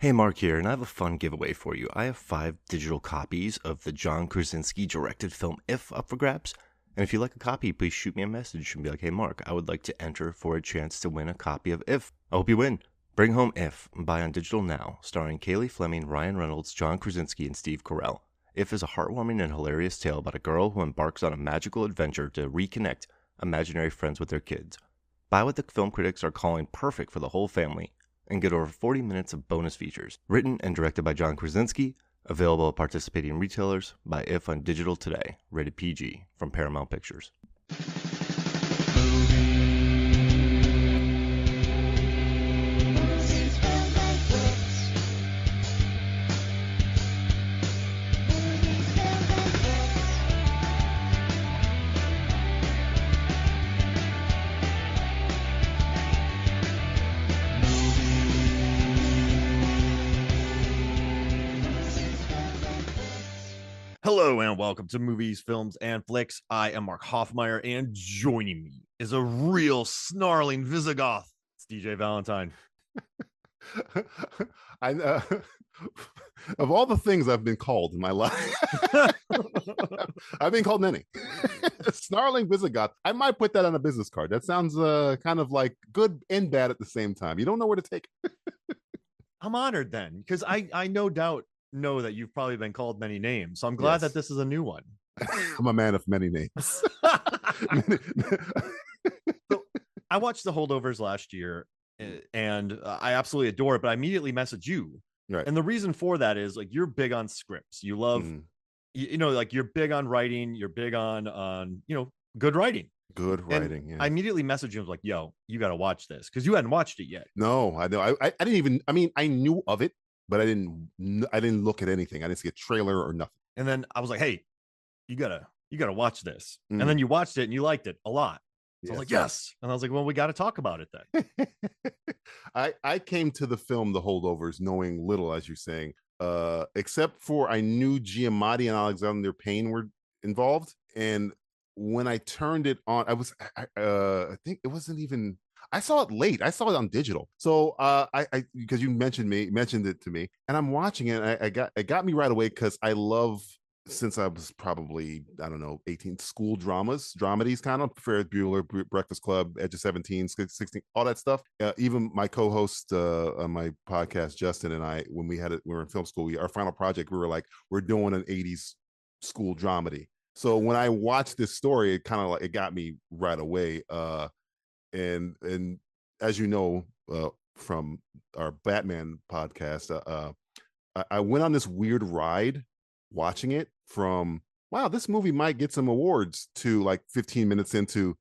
Hey, Mark here, and I have a fun giveaway for you. I have 5 digital copies of the John Krasinski directed film If up for grabs. And if you like a copy, please shoot me a message and be like, hey, Mark, I would like to enter for a chance to win a copy of If. I hope you win. Bring home If, buy on digital now, starring Kaylee Fleming, Ryan Reynolds, John Krasinski, and Steve Carell. If is a heartwarming and hilarious tale about a girl who embarks on a magical adventure to reconnect imaginary friends with their kids. Buy what the film critics are calling perfect for the whole family, and get over 40 minutes of bonus features. Written and directed by John Krasinski, available at participating retailers. Buy If on digital today. Rated PG from Paramount Pictures. Hello and welcome to Movies, Films, and Flicks. I am Mark Hoffmeyer, and joining me is a real snarling Visigoth. It's DJ Valentine. Of all the things I've been called in my life, I've been called many. Snarling Visigoth. I might put that on a business card. That sounds kind of like good and bad at the same time. You don't know where to take it. I'm honored then, because I no doubt know that you've probably been called many names, so I'm glad that this is a new one. I'm a man of many names. So I watched the Holdovers last year, and I absolutely adore it, but I immediately messaged you. Right. And the reason for that is, like, you're big on scripts. You love, like, you're big on writing. You're big on good writing. Good writing. Yeah. I immediately messaged you. I was like, yo, you got to watch this, because you hadn't watched it yet. No, I know. I didn't even, I mean, I knew of it, but I didn't look at anything. I didn't see a trailer or nothing. And then I was like, hey, you gotta watch this. And then you watched it and you liked it a lot. So I was like, yes. And I was like, well, we got to talk about it then. I came to the film The Holdovers knowing little, as you're saying, except for I knew Giamatti and Alexander Payne were involved. And when I turned it on, I think it wasn't even, I saw it late. I saw it on digital. So I because you mentioned it to me, and I'm watching it. It got me right away because I love, since I was probably, I don't know, 18, school dramedies kind of, Ferris Bueller, Breakfast Club, Edge of 17, 16, all that stuff. Even my co-host on my podcast, Justin, and I, when we were in film school, our final project, we were like, we're doing an 80s school dramedy. So when I watched this story, it kind of like, it got me right away. And as you know, from our Batman podcast, I went on this weird ride watching it from, wow, this movie might get some awards, to like 15 minutes into,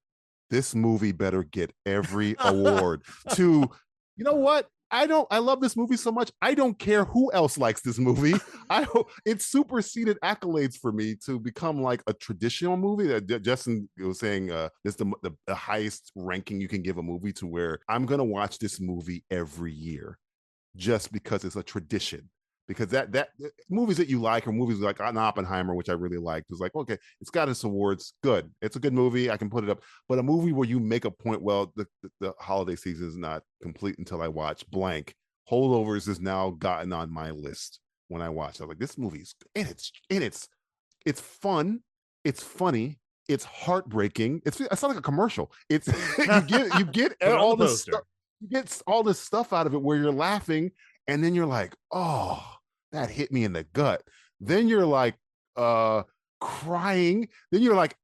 this movie better get every award, to, you know what? I love this movie so much. I don't care who else likes this movie. It superseded accolades for me to become like a traditional movie that Justin was saying, is the highest ranking you can give a movie, to where I'm going to watch this movie every year just because it's a tradition. Because that movies that you like, or movies like Oppenheimer, which I really liked, was like, okay, it's got its awards, good, it's a good movie, I can put it up. But a movie where you make a point, well, the holiday season is not complete until I watch blank. Holdovers has now gotten on my list. When I watched, I was like, this movie's, and it's fun, it's funny, it's heartbreaking. It's not like a commercial. It's you get all this stuff, you get all this stuff out of it where you're laughing. And then you're like, oh, that hit me in the gut. Then you're like crying. Then you're like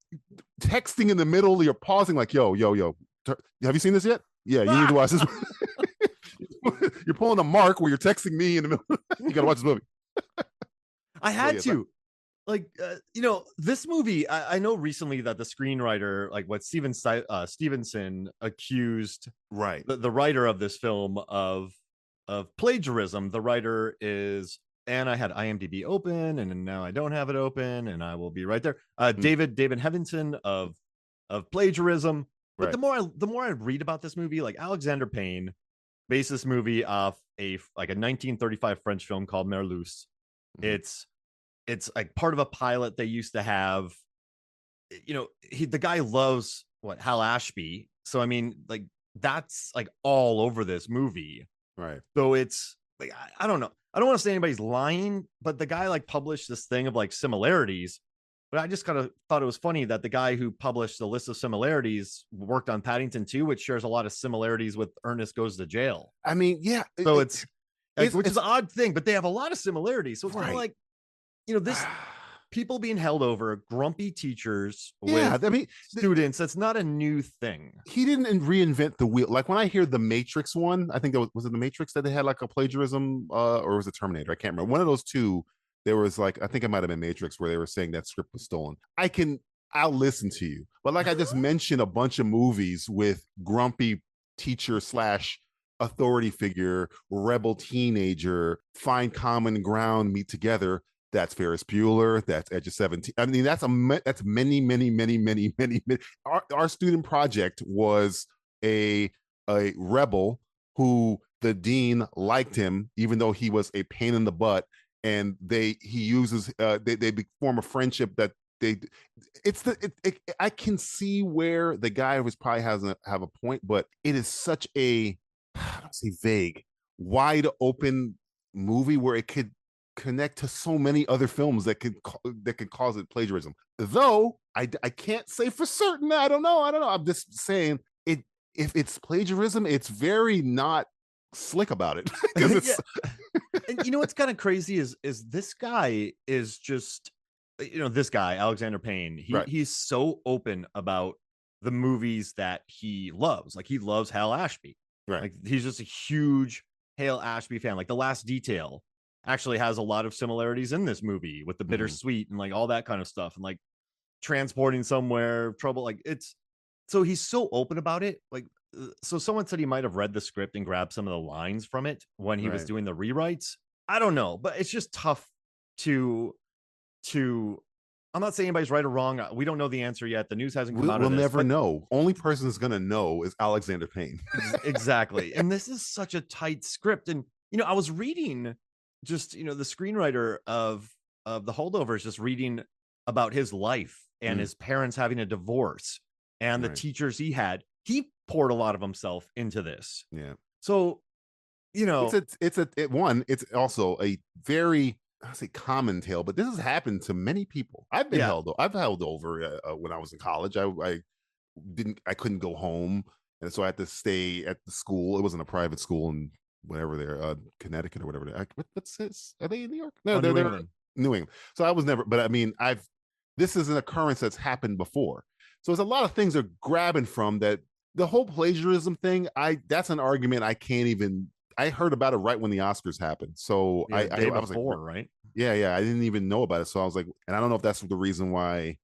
texting in the middle. You're pausing like, yo, have you seen this yet? Yeah, you need to watch this. You're pulling a Mark where you're texting me in the middle. You got to watch this movie. I had to. This movie, I know recently that the screenwriter, like what Stevenson accused the writer of this film of plagiarism. The writer is, and I had IMDb open, and now I don't have it open, and I will be right there. David Hevinson of plagiarism. But the more I read about this movie, like, Alexander Payne based this movie off a 1935 French film called Merluce. It's like part of a pilot they used to have. The guy loves Hal Ashby, so I mean, like, that's like all over this movie. Right. So it's like I don't know. I don't want to say anybody's lying, but the guy like published this thing of like similarities. But I just kind of thought it was funny that the guy who published the list of similarities worked on Paddington 2, which shares a lot of similarities with Ernest Goes to Jail. I mean, yeah. So it's which is an odd thing, but they have a lot of similarities. So it's kind of like, this people being held over, grumpy teachers with students. That's not a new thing. He didn't reinvent the wheel. Like when I hear the Matrix one, I think that was it the Matrix that they had like a plagiarism, or was it Terminator? I can't remember. One of those two. There was like, I think it might have been Matrix, where they were saying that script was stolen. I'll listen to you. But like I just mentioned a bunch of movies with grumpy teacher / authority figure, rebel teenager, find common ground, meet together. That's Ferris Bueller. That's Edge of 17. I mean, that's many, many, many, many, many. Our student project was a rebel who the dean liked him, even though he was a pain in the butt. And they form a friendship that I can see where the guy was probably have a point, but it is such a, I don't say vague, wide open movie where it could connect to so many other films that could cause it plagiarism. Though I can't say for certain. I don't know. I'm just saying it. If it's plagiarism, it's very not slick about it. It's, and what's kind of crazy is this guy is just, this guy Alexander Payne. He's so open about the movies that he loves. Like he loves Hal Ashby. Right. Like he's just a huge Hal Ashby fan. Like The Last Detail actually has a lot of similarities in this movie with the bittersweet and like all that kind of stuff, and like transporting somewhere, trouble. Like so he's so open about it. Like, so someone said he might have read the script and grabbed some of the lines from it when he was doing the rewrites. I don't know, but it's just tough to I'm not saying anybody's right or wrong. We don't know the answer yet. The news hasn't come out. We'll never know. Only person that's going to know is Alexander Payne. Exactly. And this is such a tight script. And, I was reading just, the screenwriter of the Holdovers, just reading about his life and his parents having a divorce and the teachers he had. He poured a lot of himself into this. Yeah. So, it's also a very, I say common tale, but this has happened to many people. I've held over when I was in college. I couldn't go home, and so I had to stay at the school. It wasn't a private school in whatever they're Connecticut or whatever. What's this? Are they in New York? No, they're New England. So I was never. But I mean, this is an occurrence that's happened before. So there's a lot of things they're grabbing from that. The whole plagiarism thing, that's an argument I can't even. I heard about it right when the Oscars happened. So I was like, right? Yeah, I didn't even know about it. So I was like, and I don't know if that's the reason why.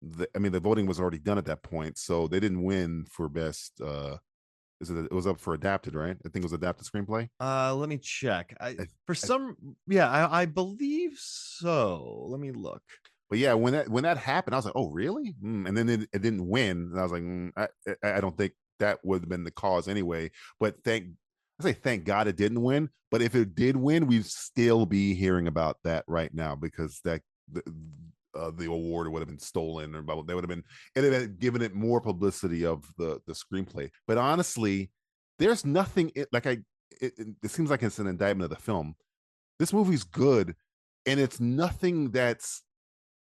The voting was already done at that point, so they didn't win for best. It was up for adapted, right? I think it was adapted screenplay. Let me check. I believe so. Let me look. But yeah, when that happened, I was like, oh really? And then it didn't win, and I was like, I don't think that would have been the cause anyway. But thank God it didn't win. But if it did win, we'd still be hearing about that right now, because that the award would have been stolen, or they would have been given it more publicity of the screenplay. But honestly, there's nothing it seems like it's an indictment of the film. This movie's good, and it's nothing that's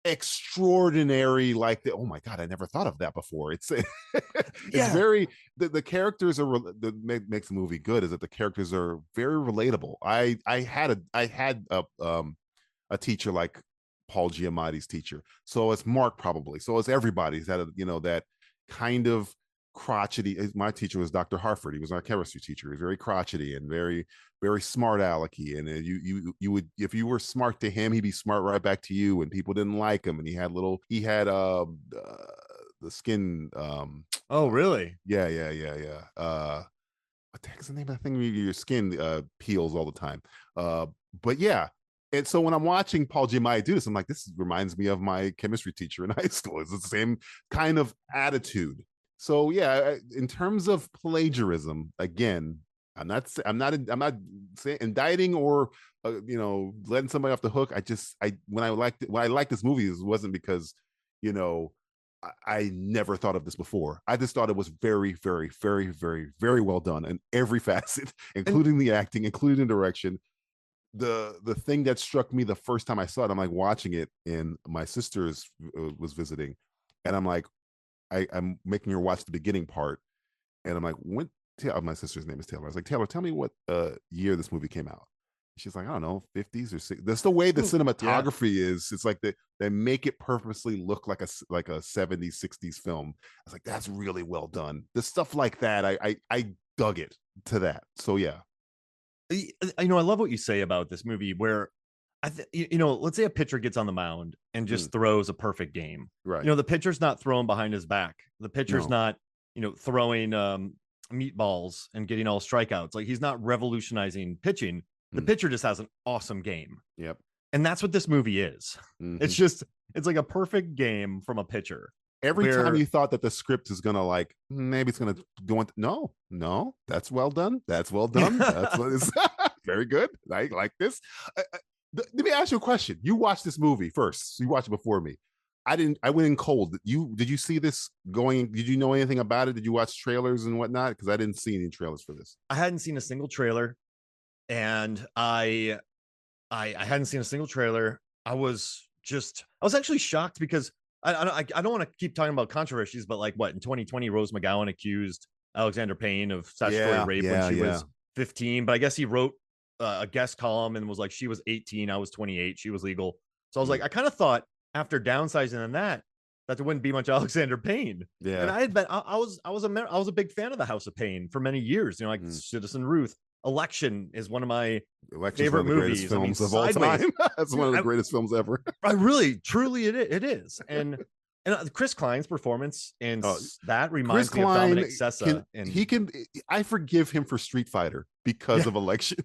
extraordinary like oh my God, I never thought of that before. It's very the characters are that makes the movie good is that the characters are very relatable. I had a teacher like Paul Giamatti's teacher, so it's Mark probably, so it's everybody's had that kind of crotchety. My teacher was Dr. Harford. He was our chemistry teacher. He was very crotchety and very, very smart alecky. And you would, if you were smart to him, he'd be smart right back to you. And people didn't like him. And he had the skin. Oh, really? Yeah. What the heck's the name of that thing? Your skin peels all the time. But yeah. And so when I'm watching Paul Giamatti do this, I'm like, this reminds me of my chemistry teacher in high school. It's the same kind of attitude. So yeah, in terms of plagiarism, again, I'm not saying indicting or letting somebody off the hook. When I liked this movie, it wasn't because I never thought of this before. I just thought it was very, very, very, very, very well done in every facet, including the acting, including the direction. The thing that struck me the first time I saw it, I'm like watching it, and my sister's was visiting, and I'm like, I'm making her watch the beginning part, and I'm like, when my sister's name is Taylor. I was like, Taylor, tell me what year this movie came out. She's like, I don't know, 50s or 60s. That's the way the cinematography is. It's like they make it purposely look like a 70s, 60s film. I was like, that's really well done. The stuff like that, I dug it to that. So yeah. I love what you say about this movie where let's say a pitcher gets on the mound and just throws a perfect game. Right. The pitcher's not throwing behind his back. The pitcher's not, throwing meatballs and getting all strikeouts. Like, he's not revolutionizing pitching. The pitcher just has an awesome game. Yep. And that's what this movie is. It's like a perfect game from a pitcher. Every time you thought that the script is gonna like, maybe it's gonna go into, no, that's well done. That's well done. That's what is very good. I like this. Let me ask you a question. You watched this movie first. So you watched it before me. I didn't. I went in cold. Did you see this going? Did you know anything about it? Did you watch trailers and whatnot? Because I didn't see any trailers for this. I hadn't seen a single trailer, and I hadn't seen a single trailer. I was actually shocked because I don't want to keep talking about controversies, but like in 2020, Rose McGowan accused Alexander Payne of statutory rape when she was 15, but I guess he wrote a guest column and was like, she was 18, I was 28, she was legal. So I was like, I kind of thought after downsizing on that there wouldn't be much Alexander Payne. Yeah. And I had been, I was a big fan of the House of Payne for many years. Like Citizen Ruth. Election is one of my favorite movies. Films of all time. That's one of the greatest films ever. I really, truly, it is. And Chris Klein's performance in that reminds me of Dominic Sessa. I forgive him for Street Fighter because of Election.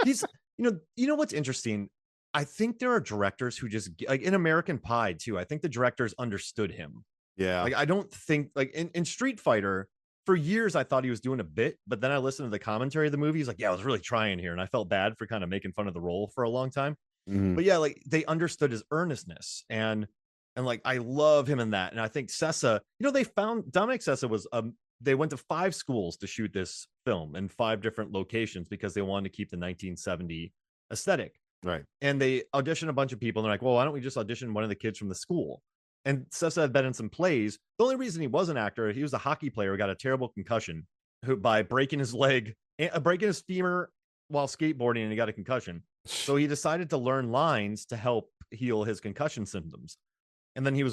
He's, what's interesting? I think there are directors who just, like in American Pie too, I think the directors understood him. Yeah. Like, I don't think, like in Street Fighter, for years I thought he was doing a bit, but then I listened to the commentary of the movie. He's like, yeah, I was really trying here. And I felt bad for kind of making fun of the role for a long time. But yeah, like they understood his earnestness, and like I love him in that. And I think Sessa, they found Dominic Sessa was they went to 5 schools to shoot this film in 5 different locations because they wanted to keep the 1970 aesthetic. Right. And they auditioned a bunch of people, and they're like, well, why don't we just audition one of the kids from the school? And Sessa had been in some plays. The only reason he was an actor, he was a hockey player who got a terrible concussion by breaking his leg, breaking his femur while skateboarding, and he got a concussion. So he decided to learn lines to help heal his concussion symptoms. And then he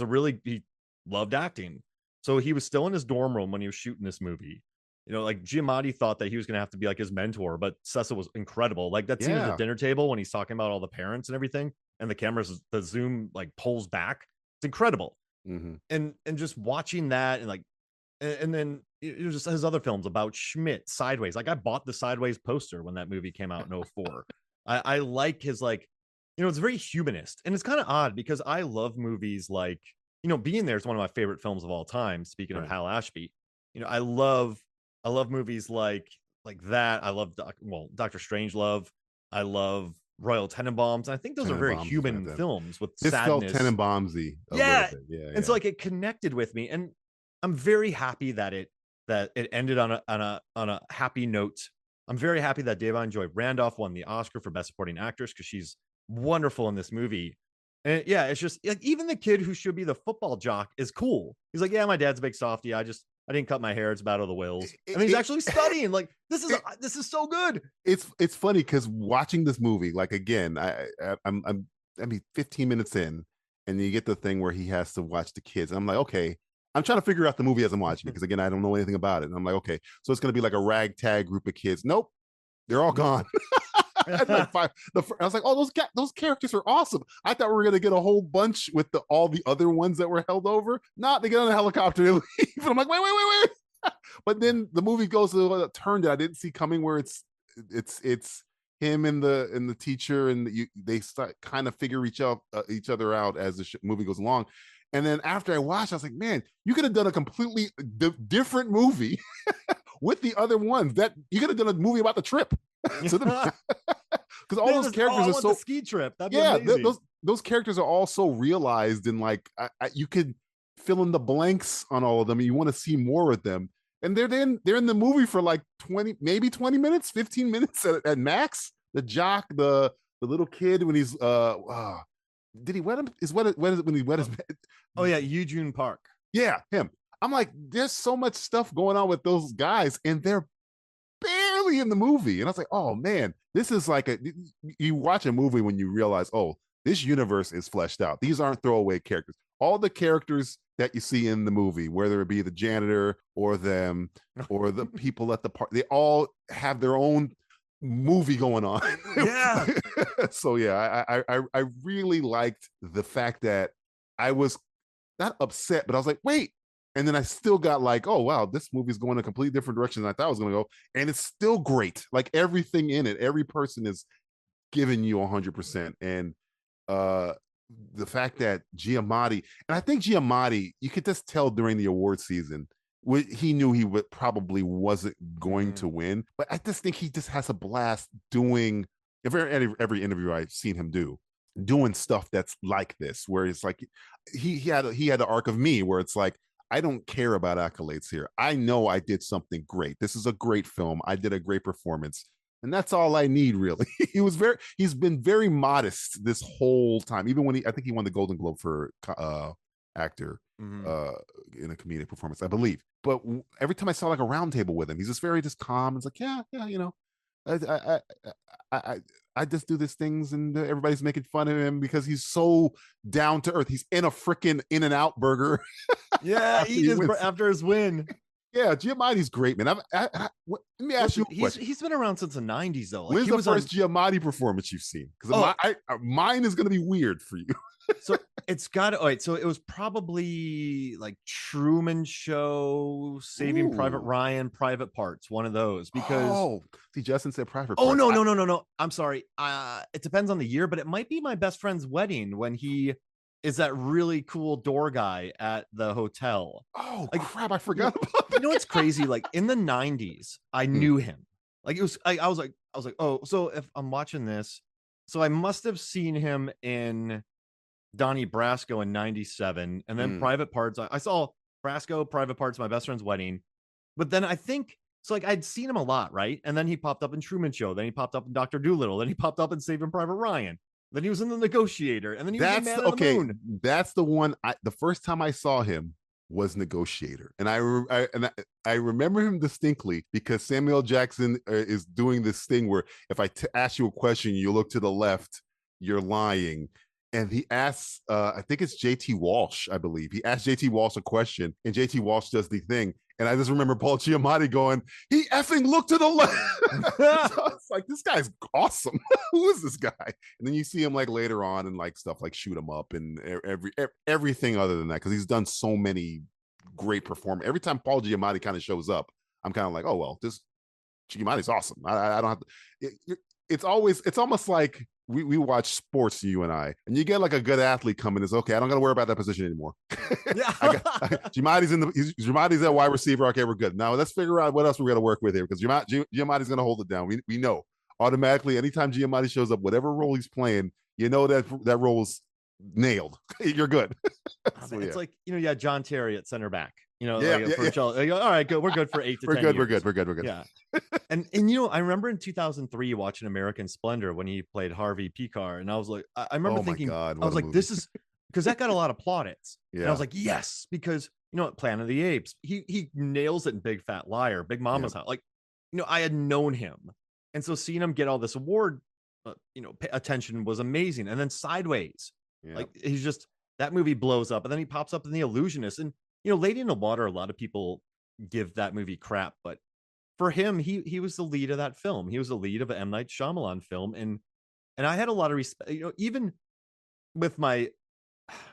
loved acting. So he was still in his dorm room when he was shooting this movie. Like Giamatti thought that he was going to have to be like his mentor, but Sessa was incredible. Like that scene at the dinner table when he's talking about all the parents and everything, and the zoom like pulls back. It's incredible. And just watching that, and then just his other films about Schmidt, Sideways. Like I bought the Sideways poster when that movie came out in 2004. I like his, like, it's very humanist, and it's kind of odd because I love movies like, Being There is one of my favorite films of all time. Speaking of Hal Ashby, I love movies like that. I love Dr. Strangelove. I love Royal Tenenbaums. And I think those are very human films with sadness. Felt Tenenbaumsy. Yeah. And so like it connected with me, and I'm very happy that it ended on a happy note. I'm very happy that Joy Randolph won the Oscar for Best Supporting Actress because she's wonderful in this movie. And yeah, it's just like even the kid who should be the football jock is cool. He's like, yeah, my dad's a big softie. I didn't cut my hair. It's Battle of the Wills. And he's actually studying. Like this is so good. It's funny because watching this movie, like again, I'm 15 minutes in, and you get the thing where he has to watch the kids. And I'm like, okay, I'm trying to figure out the movie as I'm watching it because again, I don't know anything about it. And I'm like, okay, so it's gonna be like a ragtag group of kids. Nope, they're all gone. I was like, oh, those characters are awesome. I thought we were gonna get a whole bunch with all the other ones that were held over. They get on a helicopter, they leave. And I'm like, wait. But then the movie goes to a turn that I didn't see coming, where it's him and the teacher, and they start kind of figure each other out as the movie goes along. And then after I watched, I was like, man, you could have done a completely different movie with the other ones. That you could have done a movie about the trip. Because all those characters are so the ski trip. That'd be amazing. Those characters are all so realized, and like you could fill in the blanks on all of them. And you want to see more of them. And they're in the movie for like 20 minutes, 15 minutes at max. The jock, the little kid when he's did he wet him? When he wet his Oh yeah, Yoo-Jun Park. Yeah, him. I'm like, there's so much stuff going on with those guys, and they're barely in the movie. And I was like, oh man, this is like you watch a movie when you realize, oh, this universe is fleshed out. These aren't throwaway characters. All the characters that you see in the movie, whether it be the janitor or them or the people at the park, they all have their own movie going on. Yeah. So yeah, I really liked the fact that I was not upset, but I was like, wait. And then I still got like, oh wow, this movie's going a completely different direction than I thought it was going to go. And it's still great. Like everything in it, every person is giving you 100%. And the fact that Giamatti, and I think Giamatti, you could just tell during the award season, he knew he probably wasn't going to win, but I just think he just has a blast doing every interview I've seen him doing stuff that's like this, where it's like he had the arc of me, where it's like, I don't care about accolades here. I know I did something great. This is a great film. I did a great performance. And that's all I need, really. He's been very modest this whole time. Even when I think he won the Golden Globe for actor in a comedic performance, I believe. But every time I saw like a round table with him, he's just very calm. It's like, yeah, you know, I just do these things, and everybody's making fun of him because he's so down to earth. He's in a freaking In-N-Out burger. Yeah, after his win. Yeah, Giamatti's great, man. Let me ask you a question. He's been around since the 90s, though. Like, when's the first Giamatti performance you've seen? Because mine is going to be weird for you. So it's got all right. So it was probably like Truman Show, Saving Private Ryan, Private Parts, one of those. Because see, Justin said Private Parts. Oh no. I'm sorry. It depends on the year, but it might be my best friend's wedding when he is that really cool door guy at the hotel. Oh, like, crap! I forgot about that. You know what's crazy? Like in the 90s, I knew him. Like it was. I was like, oh, so if I'm watching this, so I must have seen him in Donnie Brasco in 97, and then Private Parts. I saw Brasco, Private Parts, my best friend's wedding, but then I think so. Like I'd seen him a lot, right? And then he popped up in Truman Show. Then he popped up in Dr. Dolittle. Then he popped up in Saving Private Ryan. Then he was in The Negotiator, and then he was in Man on the Moon. That's the one. The first time I saw him was Negotiator, and I remember him distinctly because Samuel Jackson is doing this thing where if I ask you a question, you look to the left, you're lying. And he asks, I think it's JT Walsh, I believe. He asked JT Walsh a question, and JT Walsh does the thing. And I just remember Paul Giamatti going, he effing looked to the left. So it's like, this guy's awesome. Who is this guy? And then you see him like later on and like stuff like Shoot 'Em Up and everything other than that, because he's done so many great performances. Every time Paul Giamatti kind of shows up, I'm kind of like, oh, well, this Giamatti's awesome. I don't have to. It's almost like we watch sports, you and I, and you get like a good athlete coming. Is okay. I don't got to worry about that position anymore. Yeah, Giamatti's at wide receiver. Okay, we're good. Now let's figure out what else we're going to work with here, because Giamatti's going to hold it down. We know automatically. Anytime Giamatti shows up, whatever role he's playing, you know that role is nailed. You're good. So, it's like, you know, John Terry at center back. You know, all right, good. We're good for 8 to 10 years. We're good. Yeah. And you know, I remember in 2003 watching American Splendor when he played Harvey Picar, and I was like, I remember thinking, I was like, this is because that got a lot of plaudits. Yeah. And I was like, yes, because you know, Planet of the Apes, he nails it in Big Fat Liar, Big Mama's House. Like, you know, I had known him, and so seeing him get all this award, attention was amazing. And then Sideways, like he's just that movie blows up, and then he pops up in The Illusionist, and you know, Lady in the Water, a lot of people give that movie crap, but for him, he was the lead of that film. He was the lead of an M. Night Shyamalan film, and I had a lot of respect. You know, even with I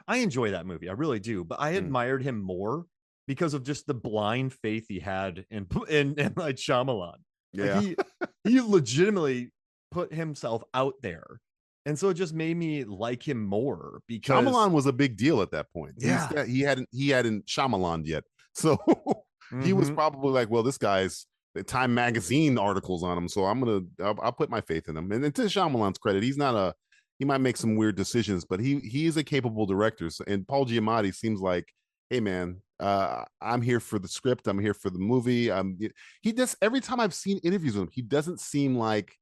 enjoy that movie, I really do, but I admired him more because of just the blind faith he had in M. Night Shyamalan. Yeah, like he legitimately put himself out there. And so it just made me like him more because Shyamalan was a big deal at that point. Yeah, he hadn't Shyamalan yet, so he was probably like, well, this guy's Time Magazine articles on him, so I'll put my faith in him. And to Shyamalan's credit, he might make some weird decisions, but he is a capable director. And Paul Giamatti seems like hey man, I'm here for the script, I'm here for the movie. He does, every time I've seen interviews with him, he doesn't seem like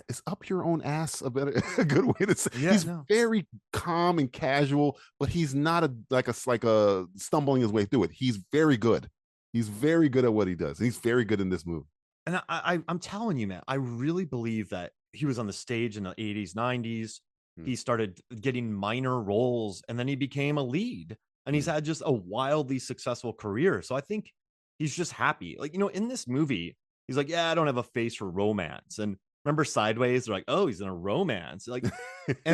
it's up your own ass, a good way to say. Yeah, he's very calm and casual, but he's not like a stumbling his way through it. He's very good. He's very good at what he does. He's very good in this movie. And I'm telling you, man, I really believe that he was on the stage in the 80s, 90s. He started getting minor roles and then he became a lead, and he's had just a wildly successful career. So I think he's just happy. Like, in this movie, he's like, yeah, I don't have a face for romance. And remember Sideways? They're like, oh, he's in a romance. Like,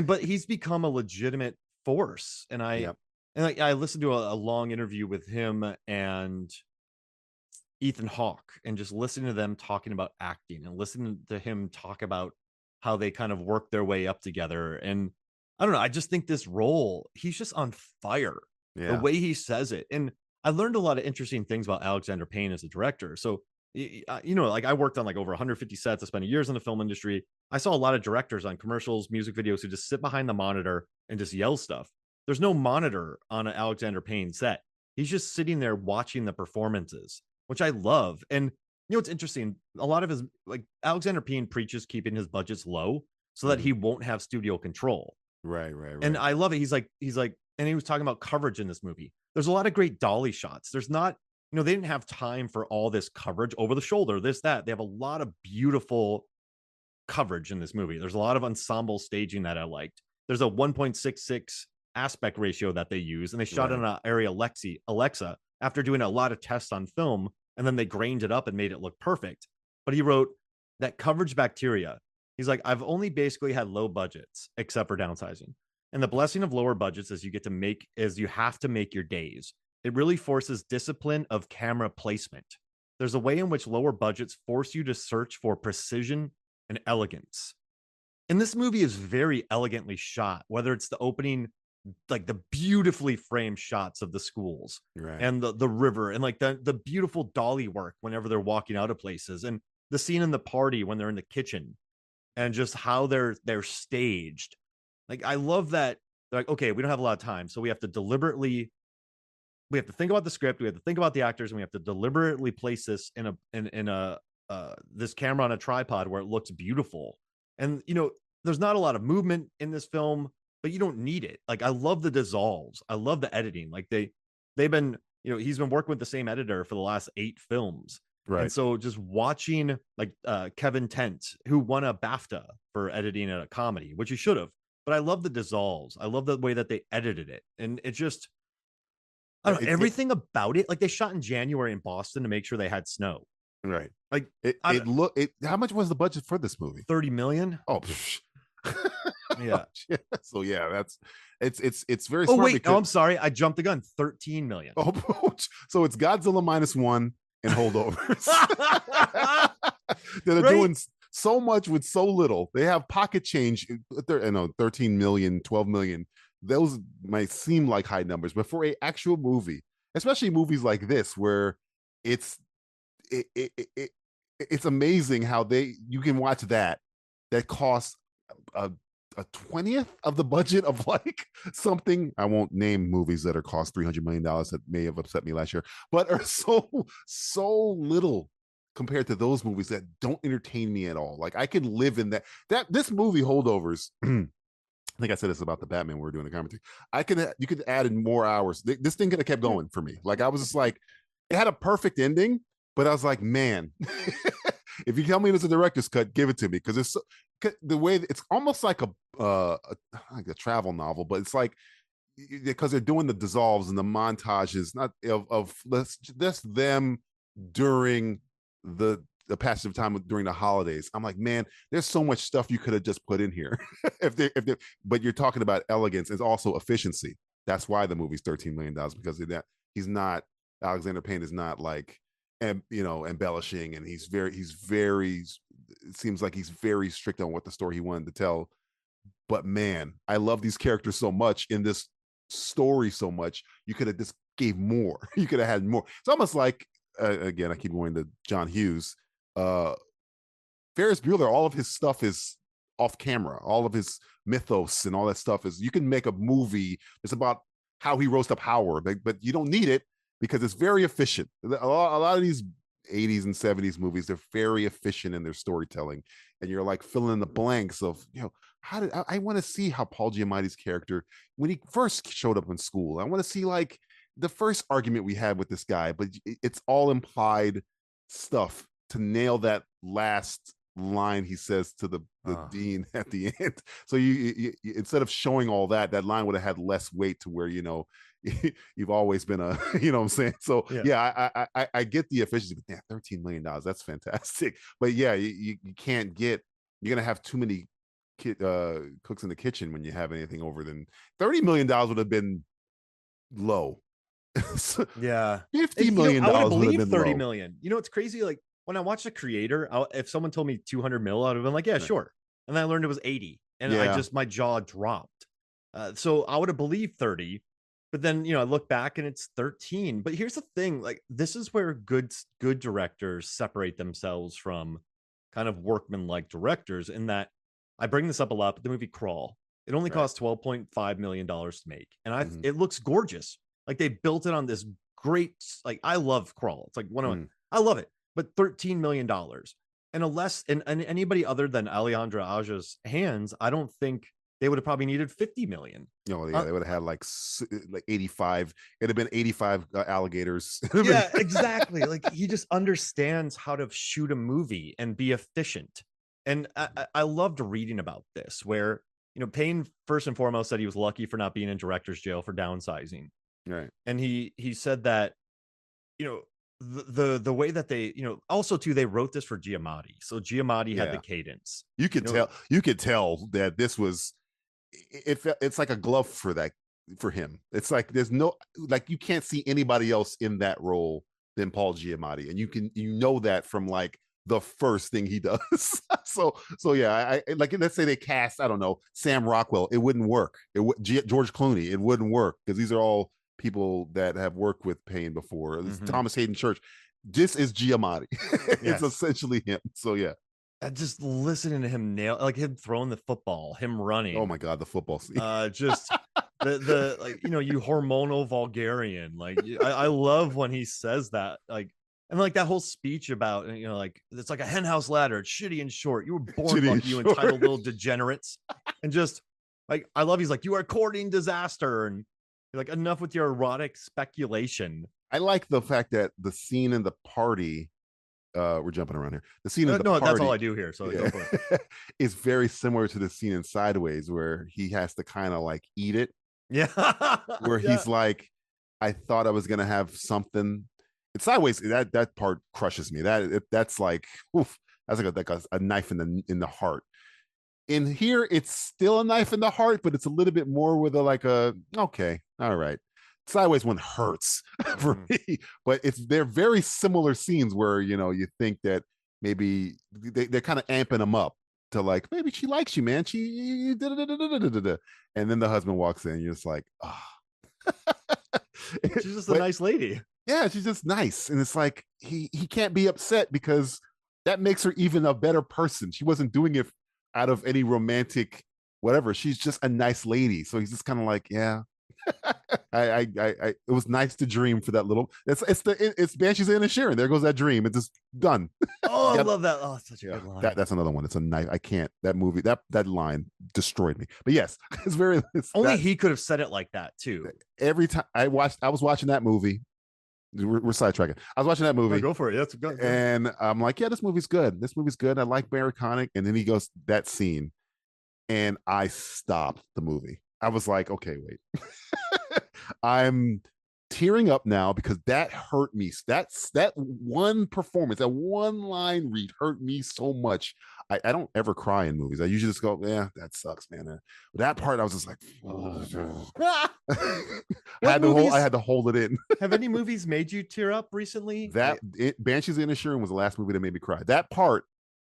but he's become a legitimate force. And I listened to a long interview with him and Ethan Hawke, and just listening to them talking about acting and listening to him talk about how they kind of work their way up together. And I don't know, I just think this role, he's just on fire. The way he says it. And I learned a lot of interesting things about Alexander Payne as a director. So, like I worked on like over 150 sets. I spent years in the film industry. I saw a lot of directors on commercials, music videos who just sit behind the monitor and just yell stuff. There's no monitor on an Alexander Payne set. He's just sitting there watching the performances, which I love. And it's interesting. A lot of his, like, Alexander Payne preaches keeping his budgets low so that he won't have studio control. Right. And I love it. He's like, and he was talking about coverage in this movie. There's a lot of great dolly shots. There's not, they didn't have time for all this coverage over the shoulder, this, that. They have a lot of beautiful coverage in this movie. There's a lot of ensemble staging that I liked. There's a 1.66 aspect ratio that they use, and they shot in an area Alexa after doing a lot of tests on film, and then they grained it up and made it look perfect. But he wrote that coverage bacteria. He's like, I've only basically had low budgets except for downsizing. And the blessing of lower budgets is you have to make your days. It really forces discipline of camera placement. There's a way in which lower budgets force you to search for precision and elegance. And this movie is very elegantly shot, whether it's the opening, like the beautifully framed shots of the schools and the river, and like the beautiful dolly work whenever they're walking out of places, and the scene in the party when they're in the kitchen, and just how they're staged. Like, I love that they're like, okay, we don't have a lot of time, so we have to think about the script, we have to think about the actors, and we have to deliberately place this in a this camera on a tripod where it looks beautiful. And there's not a lot of movement in this film, but you don't need it. Like, I love the dissolves, I love the editing. Like, they've been, he's been working with the same editor for the last 8 films. Right. And so just watching like Kevin Tent, who won a BAFTA for editing a comedy, which he should have. But I love the dissolves. I love the way that they edited it. And it just, I don't know, everything about it. Like, they shot in January in Boston to make sure they had snow. Right. Like, how much was the budget for this movie? 30 million. Oh, yeah. So yeah, it's very. Oh wait, no, I'm sorry, I jumped the gun. 13 million. Oh, so it's Godzilla -1 and Holdovers. That are doing so much with so little. They have pocket change. 13 million, 12 million. Those might seem like high numbers, but for an actual movie, especially movies like this, where it's amazing how you can watch that costs a 20th of the budget of like something. I won't name movies that are cost $300 million that may have upset me last year, but are so little compared to those movies that don't entertain me at all. Like, I can live in this movie Holdovers. I think I said this about the Batman we were doing a commentary. You could add in more hours. This thing could have kept going for me. Like, I was just like, it had a perfect ending, but I was like, man, if you tell me it's a director's cut, give it to me, because it's the way it's almost like a travel novel, but it's like, because they're doing the dissolves and the montages, not of just them during the passage of time during the holidays. I'm like, man, there's so much stuff you could have just put in here. But you're talking about elegance and also efficiency. That's why the movie's $13 million, because of that. Alexander Payne is not like, embellishing, and he's very, it seems like he's very strict on what the story he wanted to tell. But man, I love these characters so much in this story so much. You could have just gave more. You could have had more. It's almost like, again, I keep going to John Hughes. Ferris Bueller, all of his stuff is off camera. All of his mythos and all that stuff is, you can make a movie that's about how he rose to power, but you don't need it because it's very efficient. A lot of these 80s and 70s movies, they're very efficient in their storytelling, and you're like filling in the blanks of, how did I want to see how Paul Giamatti's character, when he first showed up in school, I want to see like the first argument we had with this guy, but it's all implied stuff to nail that last line he says to the dean at the end. So you instead of showing all that line would have had less weight to where, you've always been a, you know what I'm saying? So I get the efficiency, but damn, $13 million, that's fantastic. But yeah, you can't get, you're gonna have too many cooks in the kitchen when you have anything over than $30 million would have been low. Yeah, $50 million I would believe would have been 30 low. million. It's crazy. Like when I watched The Creator, if someone told me 200 mil, I'd have been like, yeah, sure. And then I learned it was 80, and my jaw dropped. So I would have believed 30, but then I look back and it's 13. But here's the thing: like this is where good directors separate themselves from kind of workman-like directors. In that, I bring this up a lot, but the movie Crawl, it only cost $12.5 million to make, and it looks gorgeous. Like they built it on this great, like I love Crawl. It's like one of I love it, but $13 million. And unless in anybody other than Alejandro Aja's hands, I don't think they would have probably needed 50 million. Oh yeah, they would have had like 85. It'd have been 85 alligators. Yeah, exactly. Like he just understands how to shoot a movie and be efficient. And I loved reading about this, where Payne first and foremost said he was lucky for not being in director's jail for downsizing. Right. And he said that, the way that they, also too, they wrote this for Giamatti. So Giamatti had the cadence. You could tell that this was, it's like a glove for him. It's like there's no, like you can't see anybody else in that role than Paul Giamatti, and you know that from like the first thing he does. so yeah, I like, let's say they cast, I don't know, Sam Rockwell, it wouldn't work. George Clooney, it wouldn't work, because these are all people that have worked with Payne before. Thomas Hayden Church. This is Giamatti. It's essentially him. So yeah. Just listening to him like him throwing the football, him running. Oh my God, the football scene. Just the like, you hormonal vulgarian. Like I love when he says that, like, and like that whole speech about, like it's like a henhouse ladder, it's shitty and short. You were born lucky, you entitled little degenerates. And just like, I love, he's like, you are courting disaster, and like, enough with your erotic speculation. I like the fact that the scene in the party, we're jumping around here. The scene in the party, that's all I do here. So go for it. Is very similar to the scene in Sideways, where he has to kind of like eat it. Yeah. Where he's like, I thought I was gonna have something. It's Sideways. That part crushes me. That's like, oof, that's like a knife in the heart. In here, it's still a knife in the heart, but it's a little bit more with okay, all right. Sideways one hurts for me, but they're very similar scenes where you think that maybe they're kind of amping them up to like, maybe she likes you, man. She and then the husband walks in, and you're just like, she's just a nice lady. Yeah, she's just nice, and it's like he can't be upset, because that makes her even a better person. She wasn't doing it out of any romantic whatever. She's just a nice lady, so he's just kind of like, yeah. It was nice to dream for that little. It's Banshees of Inisherin. There goes that dream. It's just done. Oh, I love that. Oh, it's such a good line. That's another one. It's a knife. I can't. That movie. That line destroyed me. But yes, he could have said it like that too. Every time I was watching that movie. We're sidetracking. I was watching that movie. Go for it. That's good. And I'm like, yeah, this movie's good. This movie's good. I like Barry Connick. And then he goes that scene, and I stopped the movie. I was like, okay, wait. I'm tearing up now, because that hurt me. That one performance, that one line read hurt me so much. I don't ever cry in movies. I usually just go, yeah, that sucks, man. But that part, I was just like, I had to hold it in. Have any movies made you tear up recently? Banshees of Inisherin was the last movie that made me cry. That part,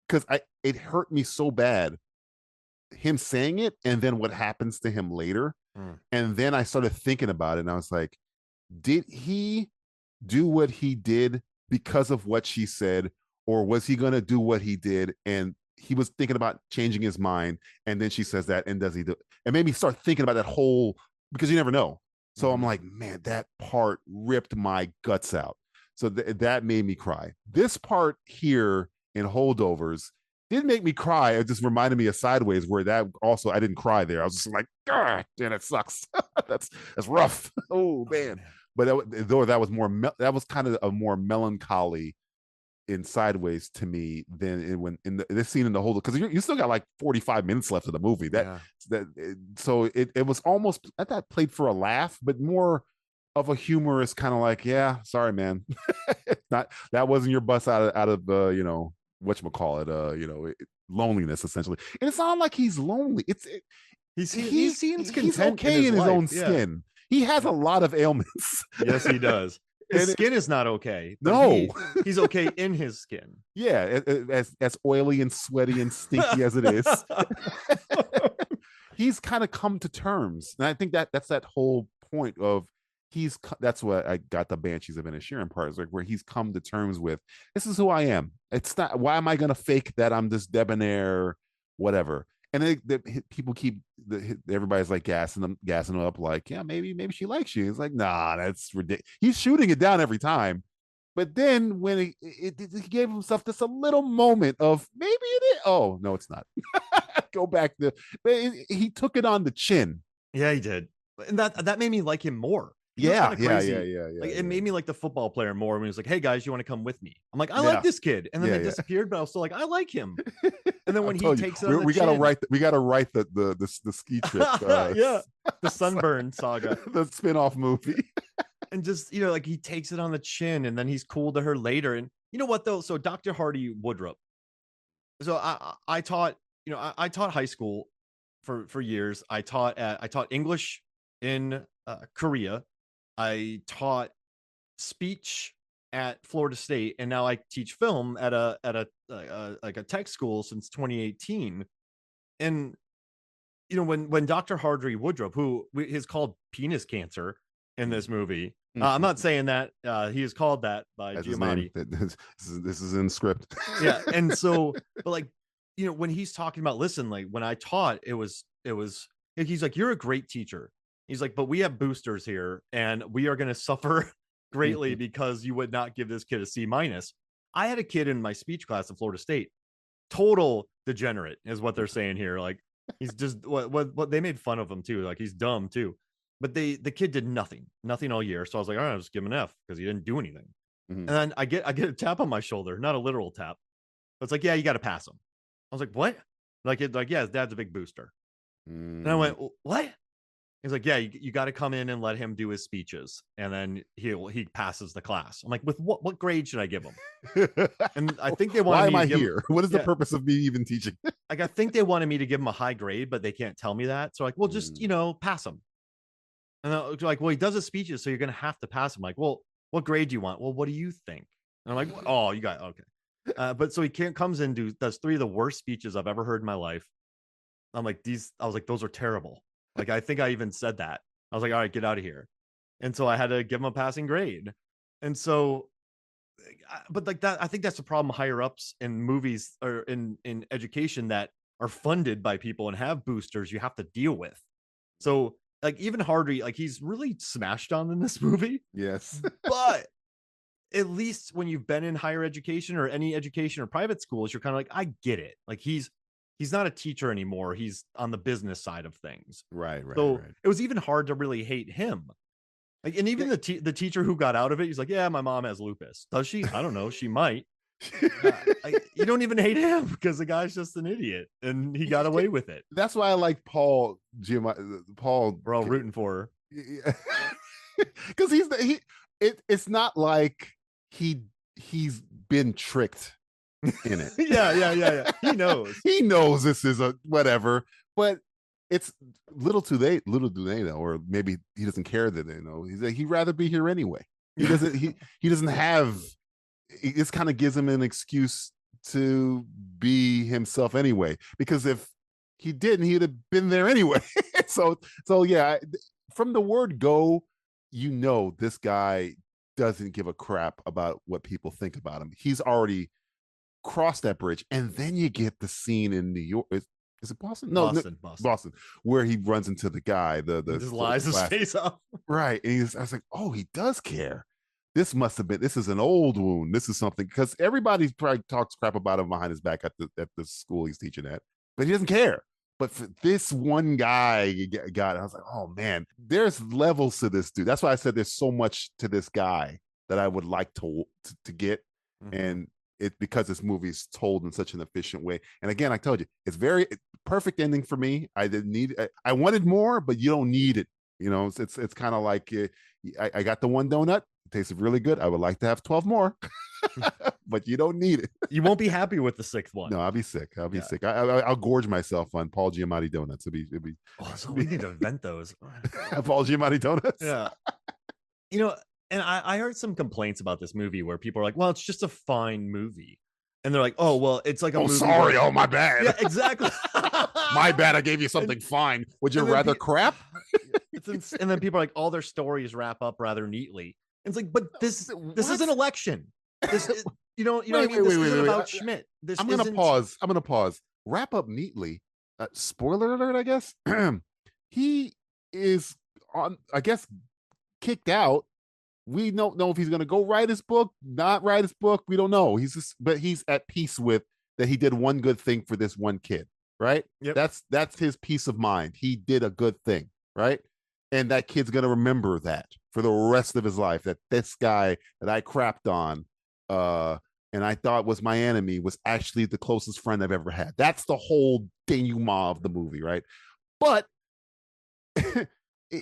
because it hurt me so bad, him saying it, and then what happens to him later. And then I started thinking about it, and I was like, did he do what he did because of what she said, or was he going to do what he did and he was thinking about changing his mind, and then she says that, and does he do it? It made me start thinking about that whole, because you never know. So I'm like, man, that part ripped my guts out. So that made me cry. This part here in Holdovers didn't make me cry. It just reminded me of Sideways, where that also I didn't cry there. I was just like, God, damn, it sucks. that's rough. Oh man. But though that was that was kind of a more melancholy in Sideways to me than when in this scene in the whole, because you still got like 45 minutes left of the movie. So it was almost, I thought, played for a laugh, but more of a humorous kind of like, yeah, sorry, man, not that wasn't your bus out of whatchamacallit, loneliness essentially. And it's not like he's lonely. He seems content. He's okay in his own skin. He has a lot of ailments. Yes, he does. His skin is not okay. No, he's okay in his skin. Yeah, as oily and sweaty and stinky as it is, he's kind of come to terms, and I think that's that whole point of that's what I got the Banshees of Inisherin part, is like where he's come to terms with, this is who I am. It's not, why am I going to fake that I'm this debonair, whatever. And people everybody's like gassing him up, like, yeah, maybe she likes you. It's like, nah, that's ridiculous. He's shooting it down every time. But then when he gave himself just a little moment of maybe it is. Oh, no, it's not. Go back to, he took it on the chin. Yeah, he did. And that made me like him more. Yeah. Like, it made me like the football player more when he was like, hey guys, you want to come with me? I'm like, I like this kid. And then they disappeared, but I was still like, I like him. And then when he takes it on we gotta write the ski trip. The Sunburn saga. The spin-off movie. And just, like he takes it on the chin, and then he's cool to her later. And you know what though? So Dr. Hardy Woodruff. So I taught, I taught high school for years. I taught English in Korea. I taught speech at Florida State, and now I teach film at a tech school since 2018. And when Dr. Hardy Woodruff, who is called penis cancer in this movie, I'm not saying that he is called that by Giamatti. This is in script. Yeah, and so, but like, when he's talking about, listen, like when I taught, it was he's like, you're a great teacher. He's like, but we have boosters here, and we are going to suffer greatly because you would not give this kid a C-. I had a kid in my speech class at Florida State, total degenerate is what they're saying here. Like, he's just what they made fun of him too. Like, he's dumb too, but the kid did nothing all year. So I was like, all right, I'll just give him an F because he didn't do anything. And then I get a tap on my shoulder, not a literal tap, but it's like, yeah, you got to pass him. I was like, what? Yeah, his dad's a big booster. And I went, what? He's like, yeah, you got to come in and let him do his speeches, and then he passes the class. I'm like, with what grade should I give him? And I think they wanted Why me am to I here? What is the purpose of me even teaching? Like, I think they wanted me to give him a high grade, but they can't tell me that. So like, well, just pass him. And they're like, well, he does his speeches, so you're gonna have to pass him. Like, well, what grade do you want? Well, what do you think? And I'm like, oh, you got okay. But so he comes in, does 3 of the worst speeches I've ever heard in my life. I'm like, I was like, those are terrible. Like, I think I even said that. I was like, all right, get out of here. And so I had to give him a passing grade. And so, but like that, I think that's the problem higher ups in movies or in education that are funded by people and have boosters you have to deal with. So like, even Hardy, like, he's really smashed on in this movie. Yes. But at least when you've been in higher education or any education or private schools, you're kind of like, I get it. Like, he's not a teacher anymore. He's on the business side of things. Right. So it was even hard to really hate him. Like, and even the teacher who got out of it, he's like, yeah, my mom has lupus. Does she? I don't know. She might. You don't even hate him because the guy's just an idiot and he got away with it. That's why I like Paul Giamatti. We're all rooting for her. Because it's not like he's been tricked in it. Yeah. He knows. He knows this is a whatever, but it's little do they know, or maybe he doesn't care that they know. He's like, he'd rather be here anyway. He doesn't have. It kind of gives him an excuse to be himself anyway, because if he didn't, he'd have been there anyway. so yeah, from the word go, this guy doesn't give a crap about what people think about him. He's already crossed that bridge. And then you get the scene in New York, Is it Boston? No, Boston. Boston, where he runs into the guy, the just lies his face off. Right. And I was like, oh, he does care. This is an old wound. This is something, because everybody probably talks crap about him behind his back at the school he's teaching at, but he doesn't care. But for this one guy got it. I was like, oh man, there's levels to this dude. That's why I said there's so much to this guy that I would like to get. And it, because this movie is told in such an efficient way. And again, I told you, it's perfect ending for me. I didn't need I wanted more, but you don't need it. You know, it's kind of like I got the one donut. It tasted really good. I would like to have 12 more, but you don't need it. You won't be happy with the 6th one. No, I'll be sick. Sick. I'll gorge myself on Paul Giamatti donuts. It'd be. Oh, so we need to invent those. Paul Giamatti donuts. Yeah. You know, and I heard some complaints about this movie where people are like, well, it's just a fine movie. And they're like, oh, well, it's like a movie. Sorry. Oh, my bad. Yeah, exactly. My bad. I gave you something fine. Would you rather crap? And then people are like, all their stories wrap up rather neatly. And it's like, but this is an election. This is, you know what I mean? This isn't about Schmidt. I'm going to pause. Wrap up neatly. Spoiler alert, I guess. He is I guess, kicked out. We don't know if he's going to go write his book, not write his book. We don't know. But he's at peace with that. He did one good thing for this one kid, right? Yep. That's his peace of mind. He did a good thing, right? And that kid's going to remember that for the rest of his life, that this guy that I crapped on, and I thought was my enemy, was actually the closest friend I've ever had. That's the whole denouement of the movie, right? But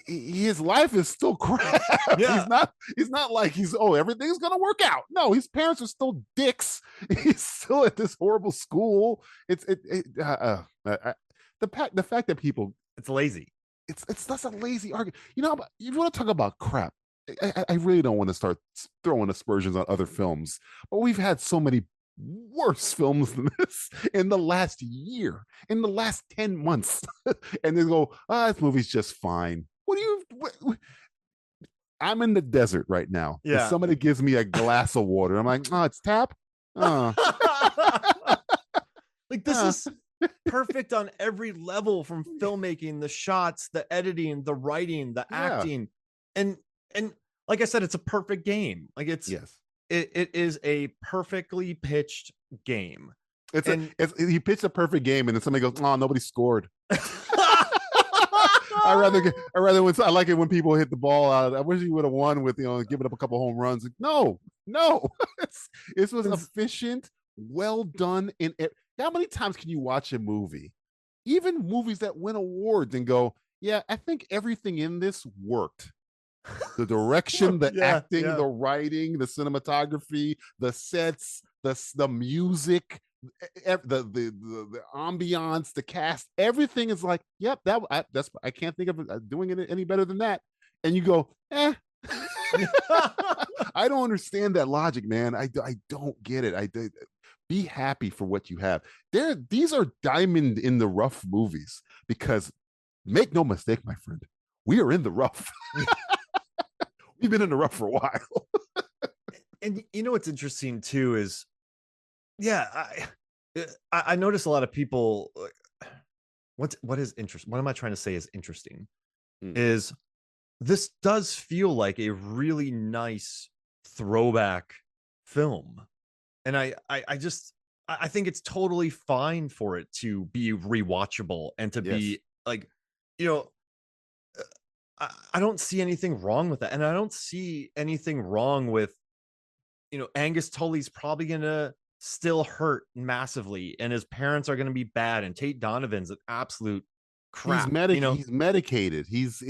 his life is still crap. Yeah. He's not like everything's gonna work out. No, his parents are still dicks. He's still at this horrible school. The fact that people, it's lazy. It's that's a lazy argument. You know, you want to talk about crap. I really don't want to start throwing aspersions on other films, but we've had so many worse films than this in the last year, in the last 10 months. And they go, this movie's just fine. I'm in the desert right now. Yeah. If somebody gives me a glass of water, I'm like, it's tap. Like this is perfect on every level, from filmmaking, the shots, the editing, the writing, the acting. And like I said, it's a perfect game. Like it is a perfectly pitched game. He pitched a perfect game, and then somebody goes, nobody scored. I like it when people hit the ball out. I wish he would have won with giving up a couple home runs. No. This was efficient, well done. How many times can you watch a movie, even movies that win awards, and go, yeah, I think everything in this worked. The direction, the acting, the writing, the cinematography, the sets, the music, the ambiance, the cast, everything is like, yep, I can't think of doing it any better than that. And you go, I don't understand that logic, man. I don't get it. Be happy for what you have. These are diamond in the rough movies, because make no mistake, my friend, we are in the rough. We've been in the rough for a while. And you know what's interesting too is, I notice a lot of people. What is interesting? What am I trying to say is interesting? Is this does feel like a really nice throwback film, and I think it's totally fine for it to be rewatchable and to be like, I don't see anything wrong with that. And I don't see anything wrong with, Angus Tully's probably going to still hurt massively, and his parents are going to be bad, and Tate Donovan's an absolute crap. He's medicated. His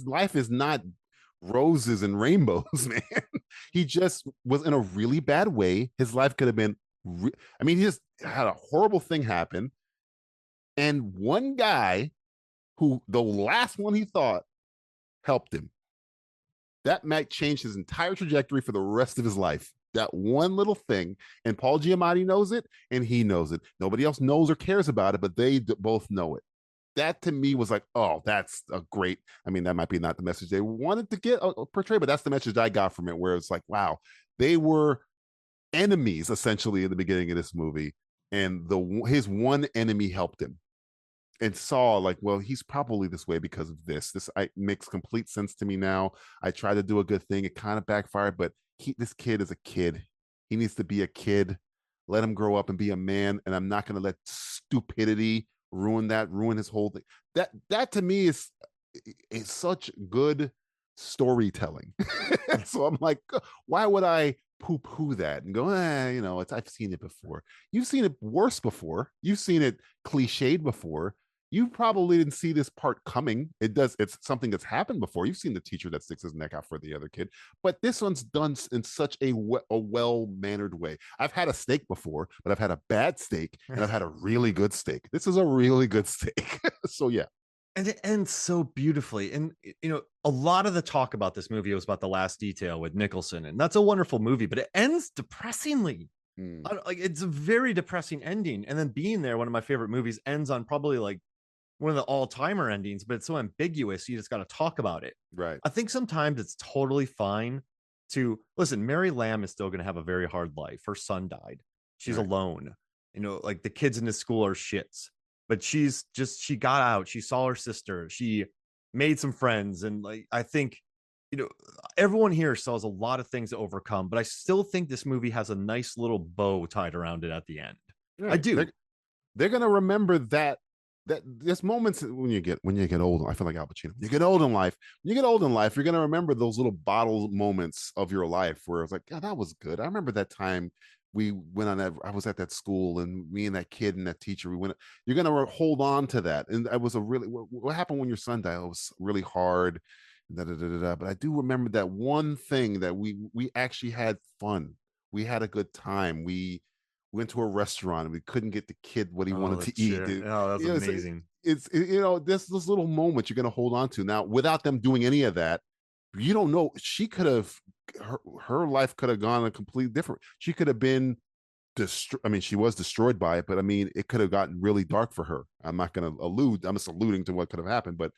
life is not roses and rainbows, man. He just was in a really bad way. His life could have been, he just had a horrible thing happen. And one guy who, the last one he thought, helped him. That might change his entire trajectory for the rest of his life. That one little thing. And Paul Giamatti knows it, and he knows it. Nobody else knows or cares about it, but they both know it. That to me was like, that's a great, that might be not the message they wanted to get portray, but that's the message I got from it, where it's like, wow, they were enemies essentially in the beginning of this movie, and his one enemy helped him. and saw like, well, he's probably this way because of this. Makes complete sense to me now. I tried to do a good thing. It kind of backfired, but this kid is a kid. He needs to be a kid. Let him grow up and be a man. And I'm not going to let stupidity ruin his whole thing. That to me is such good storytelling. So I'm like, why would I poo-poo that and go, I've seen it before. You've seen it worse before. You've seen it cliched before. You probably didn't see this part coming. It's something that's happened before. You've seen the teacher that sticks his neck out for the other kid, but this one's done in such a well-mannered way. I've had a steak before, but I've had a bad steak and I've had a really good steak. This is a really good steak. So yeah. And it ends so beautifully. And, a lot of the talk about this movie was about The Last Detail with Nicholson. And that's a wonderful movie, but it ends depressingly. Like, it's a very depressing ending. And then Being There, one of my favorite movies, ends on probably like one of the all-timer endings, but it's so ambiguous. You just got to talk about it. Right. I think sometimes it's totally fine to listen. Mary Lamb is still going to have a very hard life. Her son died. She's alone. Like the kids in this school are shits. But she got out. She saw her sister. She made some friends. And like, I think, everyone here still has a lot of things to overcome, but I still think this movie has a nice little bow tied around it at the end. Right. I do. They're going to remember that there's moments when you get old. I feel like Al Pacino. When you get old in life, you're going to remember those little bottle moments of your life where it's like, yeah, that was good. I remember that time we went on that. I was at that school, and me and that kid and that teacher, we went. You're gonna hold on to that, and it was a really. What happened when your son died? It was really hard. But I do remember that one thing that we actually had fun. We had a good time. We went to a restaurant and we couldn't get the kid what he wanted to eat. Oh, that's amazing. It's this little moment you're gonna hold on to now without them doing any of that. You don't know. She could have her life could have gone a completely different. She could have been destroyed. I mean, she was destroyed by it, but I mean, it could have gotten really dark for her. I'm not going to allude. I'm just alluding to what could have happened. But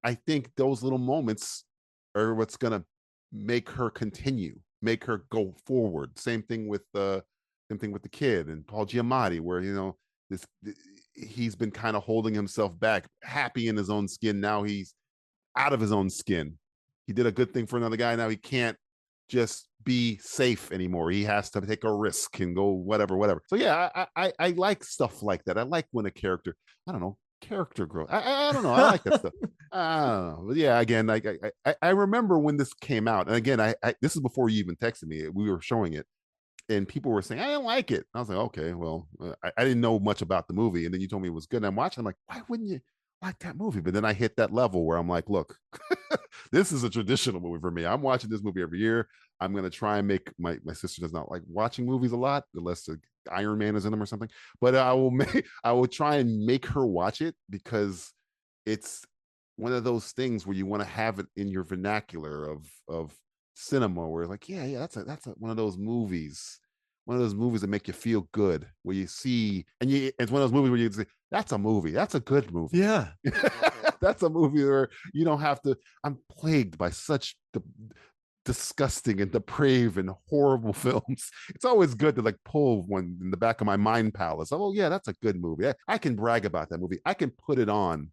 I think those little moments are what's going to make her continue, make her go forward. Same thing with the kid and Paul Giamatti, where he's been kind of holding himself back, happy in his own skin. Now he's out of his own skin. He did a good thing for another guy. Now he can't just be safe anymore. He has to take a risk and go whatever. So yeah, I like stuff like that. I like when a character, I don't know, character growth. I don't know. I like that stuff. I don't know. But yeah, again, I remember when this came out, and again, I this is before you even texted me. We were showing it, and people were saying I didn't like it. I was like, okay, well, I didn't know much about the movie, and then you told me it was good. And I'm watching. I'm like, why wouldn't you like that movie? But then I hit that level where I'm like, look, this is a traditional movie for me. I'm watching this movie every year. I'm going to try and make my sister does not like watching movies a lot unless Iron Man is in them or something, but I will try and make her watch it because it's one of those things where you want to have it in your vernacular of cinema where like, yeah, that's one of those movies that make you feel good, where you see, and it's one of those movies where you say, that's a movie. That's a good movie. Yeah. That's a movie where you don't have to, I'm plagued by such disgusting and depraved and horrible films. It's always good to like pull one in the back of my mind palace. Oh yeah, that's a good movie. I can brag about that movie. I can put it on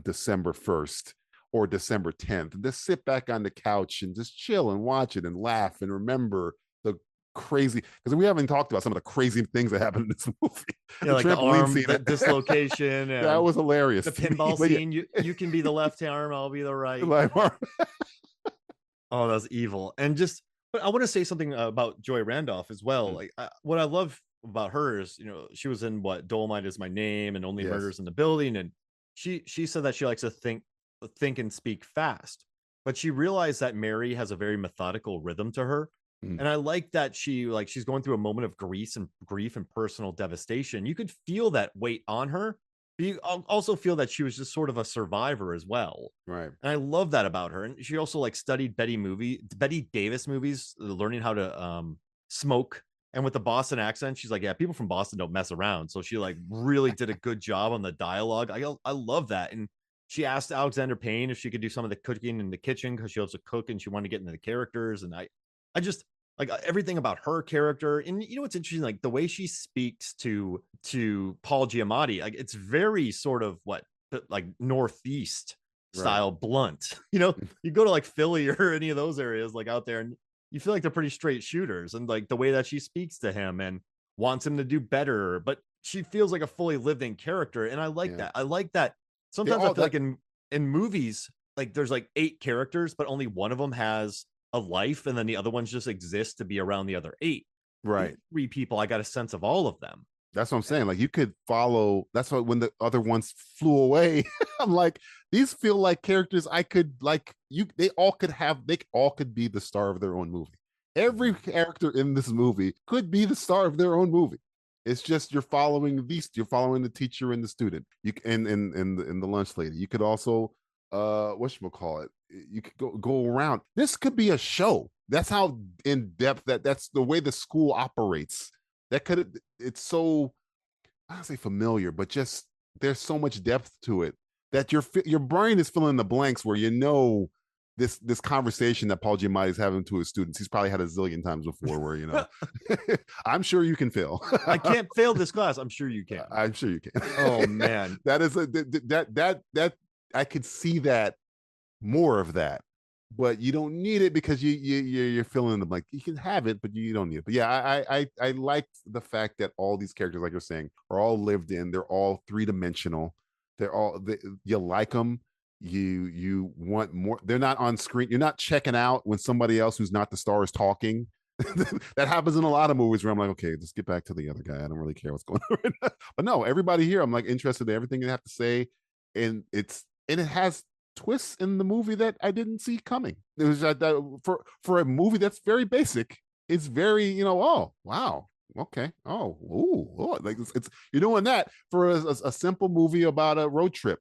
December 1st or December 10th and just sit back on the couch and just chill and watch it and laugh and remember the crazy, because we haven't talked about some of the crazy things that happened in this movie. Yeah, like the arm dislocation. And that was hilarious. The pinball scene. You can be the left arm, I'll be the right. Oh, that's evil. And but I want to say something about Joy Randolph as well. Like what I love about her is, she was in Dolomite Is My Name and Only Murders in the Building, and she said that she likes to think and speak fast, but she realized that Mary has a very methodical rhythm to her. And I like that she's going through a moment of grief and personal devastation. You could feel that weight on her. But you also feel that she was just sort of a survivor as well. Right. And I love that about her. And she also studied Betty Davis movies, learning how to smoke. And with the Boston accent, she's like, yeah, people from Boston don't mess around. So she really did a good job on the dialogue. I love that. And she asked Alexander Payne if she could do some of the cooking in the kitchen because she loves to cook and she wanted to get into the characters. And like everything about her character. And you know what's interesting, like the way she speaks to Paul Giamatti, like it's very sort of like Northeast style, blunt. You know, you go to like Philly or any of those areas like out there, and you feel like they're pretty straight shooters. And like the way that she speaks to him and wants him to do better, but she feels like a fully lived in character. And I like that. I like that. Sometimes I feel like in movies, like there's like 8 characters, but only one of them has a life, and then the other ones just exist to be around the other 8. Right. 3 people, I got a sense of all of them. That's what I'm saying. Like you could follow. That's why when the other ones flew away, I'm like, these feel like characters I could like. They all could be the star of their own movie. Every character in this movie could be the star of their own movie. It's just you're following the teacher and the student. You and the lunch lady. You could also whatchamacallit, you could go around. This could be a show. That's how in depth that's the way the school operates. It's so, I don't say familiar, but just there's so much depth to it that your brain is filling in the blanks where this conversation that Paul Giamatti is having to his students, he's probably had a zillion times before where, I'm sure you can fail. I can't fail this class. I'm sure you can. I'm sure you can. Oh man. That is that I could see that more of that, but you don't need it because you're filling in the blank. You can have it, but you don't need it. But yeah, I like the fact that all these characters, like you're saying, are all lived in. They're all 3-dimensional. You like them. You want more. They're not on screen. You're not checking out when somebody else who's not the star is talking. That happens in a lot of movies where I'm like, okay, just get back to the other guy. I don't really care what's going on right now. But no, everybody here, I'm like interested in everything they have to say, and it has twists in the movie that I didn't see coming. It was for a movie that's very basic. It's very oh wow, okay, ooh, like it's you're doing that for a simple movie about a road trip.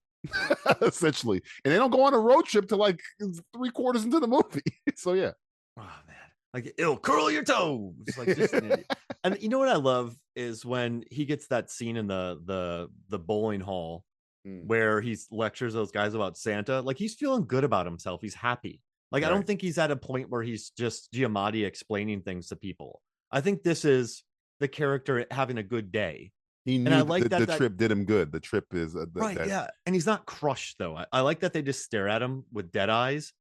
Essentially, and they don't go on a road trip to like 3/4 into the movie. So yeah. Oh man, like it'll curl your toes, like just an idiot. And you know what I love is when he gets that scene in the bowling hall where he lectures those guys about Santa. Like he's feeling good about himself. He's happy. Like I don't think he's at a point where he's just Giamatti explaining things to people. I think this is the character having a good day. He knew, and I like the trip did him good. The trip is yeah, and he's not crushed though. I like that they just stare at him with dead eyes,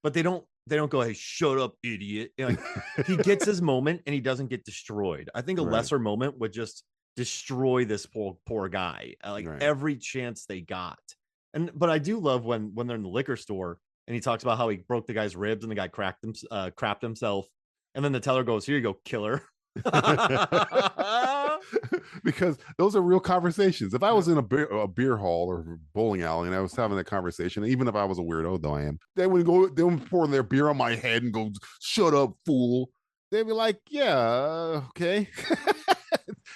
but they don't go, "Hey, shut up, idiot!" Like he gets his moment and he doesn't get destroyed. I think a lesser moment would just destroy this poor guy. Every chance they got, but I do love when they're in the liquor store and he talks about how he broke the guy's ribs and the guy crapped himself, and then the teller goes, "Here you go, killer." Because those are real conversations. If I was in a beer hall or bowling alley and I was having that conversation, even if I was a weirdo, though I am, they would pour their beer on my head and go, "Shut up, fool." They'd be like, "Yeah, okay."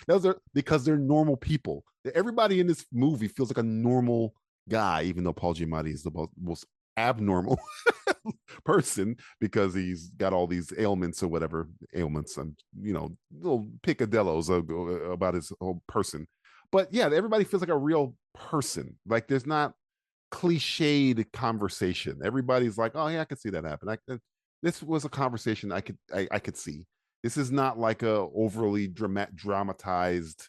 Those are because they're normal people. Everybody in this movie feels like a normal guy, even though Paul Giamatti is the most abnormal person because he's got all these ailments or whatever ailments and little picadillos about his whole person. But yeah, everybody feels like a real person. Like there's not cliched conversation. Everybody's like, "Oh yeah, I could see that happen." This was a conversation I could see. This is not like a overly dramatized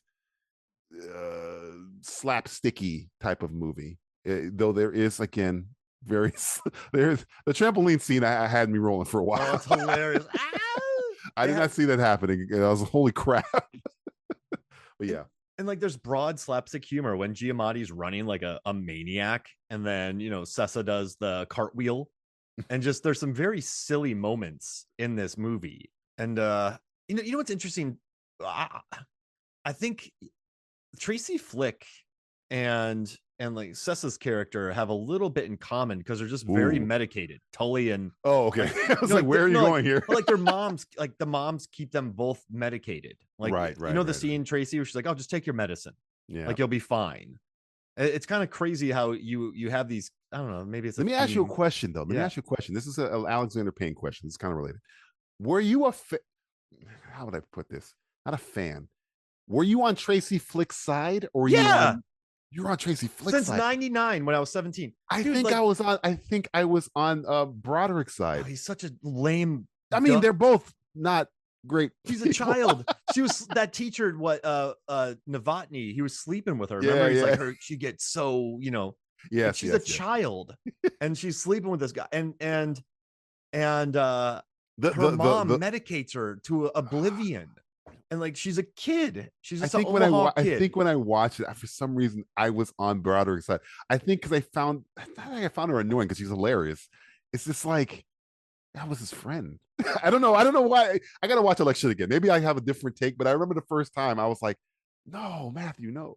slapsticky type of movie, though there is, again, there's the trampoline scene. I had me rolling for a while. Oh, it's hilarious. I did not see that happening. I was holy crap. But yeah. And like there's broad slapstick humor when Giamatti's running like a maniac, and then Sessa does the cartwheel, and just there's some very silly moments in this movie. And you know what's interesting? I think Tracy Flick and like Sessa's character have a little bit in common because they're just very medicated. Tully and okay. I was like, where are you going here? Like their moms, like the moms keep them both medicated. Like right. The scene, Tracy, where she's like, "Oh, just take your medicine. Yeah, like you'll be fine." It's kind of crazy how you have these. I don't know. Maybe it's. Let me ask you a question though. Let me ask you a question. This is an Alexander Payne question. It's kind of related. Were you how would I put this? Not a fan. Were you on Tracy Flick's side or you were on Tracy Flick's since side? '99 when I was 17? I think I was on Broderick's side. Oh, he's such a lame. I mean, they're both not great. She's a child. She was that teacher. What? Novotny. He was sleeping with her. Yeah, Remember? He's yeah. like her. She gets so Yes, she's yes, a child, and she's sleeping with this guy, and her mom medicates her to oblivion, and like she's a kid. She's just I think when I watched it, for some reason I was on Broderick's side. I think because I found her annoying because she's hilarious. It's just like that was his friend. I don't know why. I gotta watch it like shit again. Maybe I have a different take, but I remember the first time I was like, no, Matthew, no.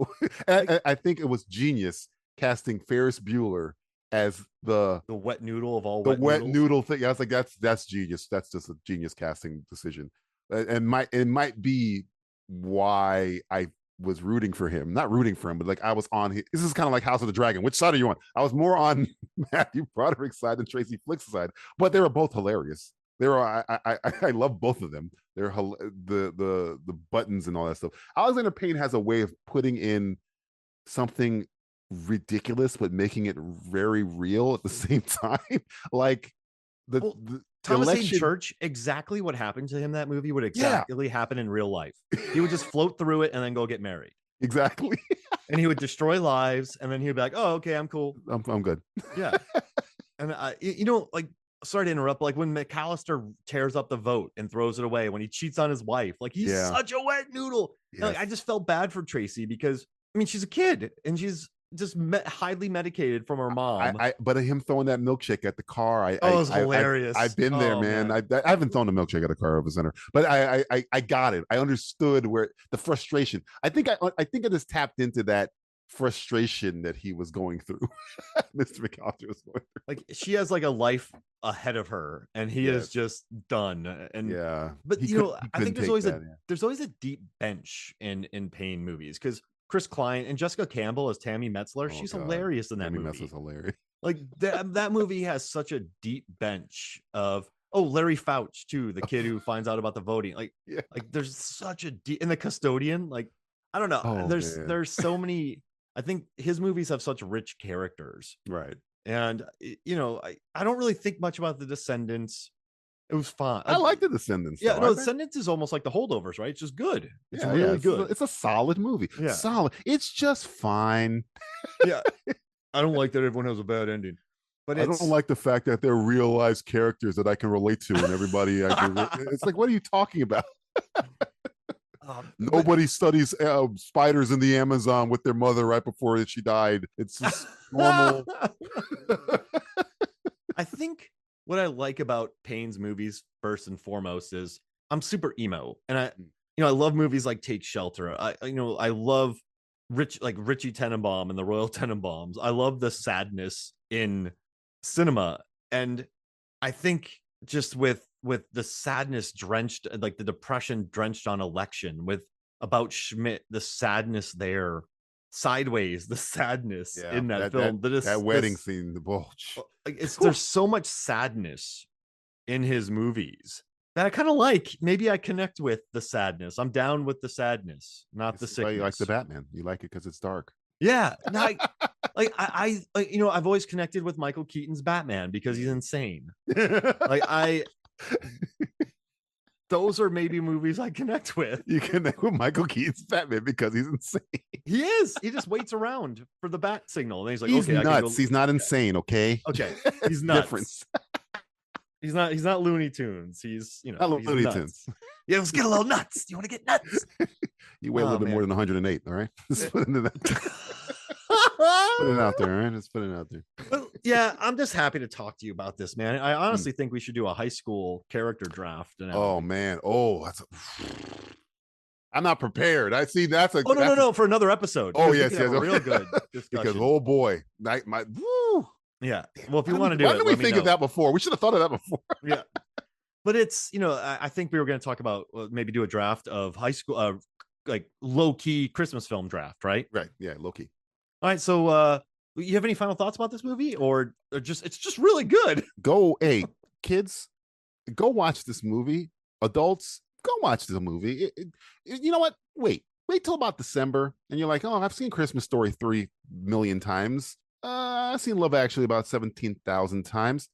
And I think it was genius casting Ferris Bueller as the wet noodle of all the wet noodle thing. I was like, that's genius. That's just a genius casting decision. And it might be why I was rooting for him. Not rooting for him, but like I was on his, this is kind of like House of the Dragon. Which side are you on? I was more on Matthew Broderick's side than Tracy Flick's side, but they were both hilarious. I love both of them. They're the buttons and all that stuff. Alexander Payne has a way of putting in something ridiculous but making it very real at the same time. Like the Thomas election... Hayden Church, exactly what happened to him that movie would exactly happen in real life. He would just float through it and then go get married. Exactly. And he would destroy lives, and then he'd be like, oh, okay, I'm cool. I'm good. Yeah. And like, sorry to interrupt, but like when McAllister tears up the vote and throws it away, when he cheats on his wife, like he's such a wet noodle. Yes. Like, I just felt bad for Tracy because I mean she's a kid and she's just highly medicated from her mom. But him throwing that milkshake at the car, it was hilarious. I've been there, man. I haven't thrown a milkshake at a car over center, but I got it. I understood where the frustration. I think I just tapped into that frustration that he was going through. Mr. McAllister was going through. Like she has like a life ahead of her, and he is just done. And but I think there's always a deep bench in Payne movies because Chris Klein and Jessica Campbell as Tammy Metzler. She's hilarious in that movie. Metzler's hilarious. Like that movie has such a deep bench of Larry Fouch too, the kid who finds out about the voting. Like there's such a deep, and the custodian. Like I don't know. There's so many. I think his movies have such rich characters. Right. And I don't really think much about The Descendants. It was fun. I like The Descendants. Yeah, no, Descendants is almost like The Holdovers, right? It's just good. It's really good. It's a solid movie. Yeah. Solid. It's just fine. Yeah. I don't like that everyone has a bad ending. But I don't like the fact that they're real life characters that I can relate to, and everybody it's like, what are you talking about? Nobody studies spiders in the Amazon with their mother right before she died. It's just normal. I think what I like about Payne's movies first and foremost is I'm super emo, and I love movies like Take Shelter. I love Richie Tenenbaum and the Royal Tenenbaums. I love the sadness in cinema, and I think just with the sadness drenched, like the depression drenched on Election, with About Schmidt, the sadness there, Sideways, the sadness in that film, that wedding scene, the bulge. There's so much sadness in his movies that I kind of like. Maybe I connect with the sadness. I'm down with the sadness, not the sickness. You like the Batman. You like it because it's dark. Yeah. No, I've always connected with Michael Keaton's Batman because he's insane. Those are maybe movies I connect with. You connect with Michael Keaton's Batman because he's insane. He is. He just waits around for the bat signal. And he's like, he's okay, nuts. He's not insane. Okay. Okay. He's nuts. Difference. He's not Looney Tunes. He's not Looney Tunes. Yeah, let's get a little nuts. Do you want to get nuts? You weigh a little bit more than 108. All right. Just put it out there, all right? Just put it out there. Well, yeah, I'm just happy to talk to you about this, man. I honestly think we should do a high school character draft. Oh man, I'm not prepared. I see. No, for another episode. Oh yes, real good discussion. Because boy, yeah. Well, if you want to do it, why didn't we think of that before? We should have thought of that before. Yeah, but it's I think we were going to talk about maybe do a draft of high school, like low key Christmas film draft, right? Right. Yeah, low key. All right, so you have any final thoughts about this movie, or just it's just really good? Kids, go watch this movie. Adults, go watch this movie. You know what? Wait till about December, and you're like, oh, I've seen Christmas Story 3 million times. I've seen Love Actually about 17,000 times.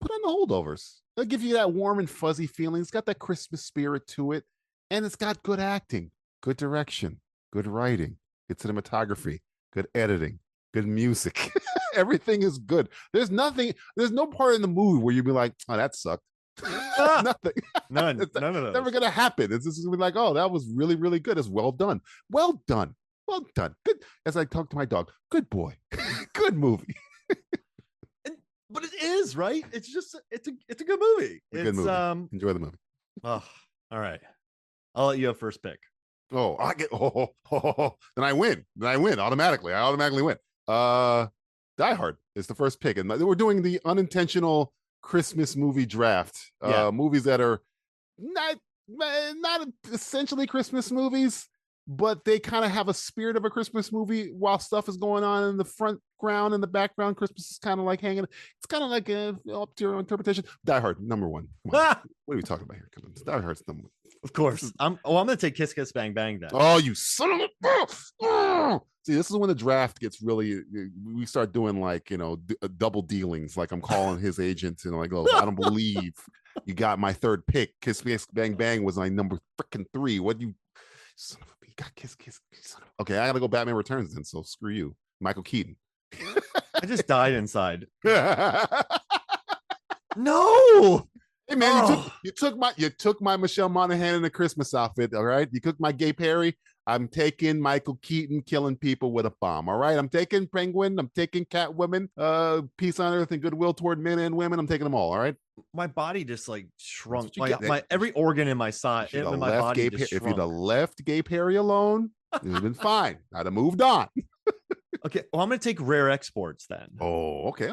Put on the Holdovers. It'll give you that warm and fuzzy feeling. It's got that Christmas spirit to it, and it's got good acting, good direction, good writing, good cinematography, good editing, good music. Everything is good. There's no part in the movie where you'd be like, oh, that sucked. Nothing. None of those. Never gonna happen. It's just gonna be like, oh, that was really, really good. It's well done. Well done. Well done. Good. As I talk to my dog, good boy. Good movie. But it is, right? It's just it's a good movie. It's a good movie. Enjoy the movie. Oh, all right. I'll let you have first pick. Oh, I get then I win. Automatically. I automatically win. Die Hard is the first pick. And we're doing the unintentional Christmas movie draft. Movies that are not essentially Christmas movies, but they kind of have a spirit of a Christmas movie while stuff is going on in the front ground and the background. Christmas is kind of like hanging. It's kind of like up to your interpretation. Die Hard, number one. What are we talking about here? Come on. Die Hard's number one. Of course. I'm gonna take Kiss Kiss Bang Bang then. Oh, you son of a See, this is when the draft gets really, we start doing like, double dealings. Like I'm calling his agent and like, oh, I don't believe you got my third pick. Kiss Kiss Bang Bang was my number freaking 3. What you son of a, you got Kiss Kiss. Okay, I gotta go Batman Returns then. So screw you, Michael Keaton. I just died inside. No. Hey man, you took my Michelle Monaghan in a Christmas outfit. All right, you took my Gay Perry. I'm taking Michael Keaton killing people with a bomb. All right, I'm taking Penguin. I'm taking Catwoman. Peace on Earth and goodwill toward men and women. I'm taking them all. All right. My body just like shrunk. My every organ in my side, in my body just shrunk. If you'd have left Gay Perry alone, it would have been fine. I'd have moved on. Okay, well, I'm gonna take Rare Exports then. Oh, okay.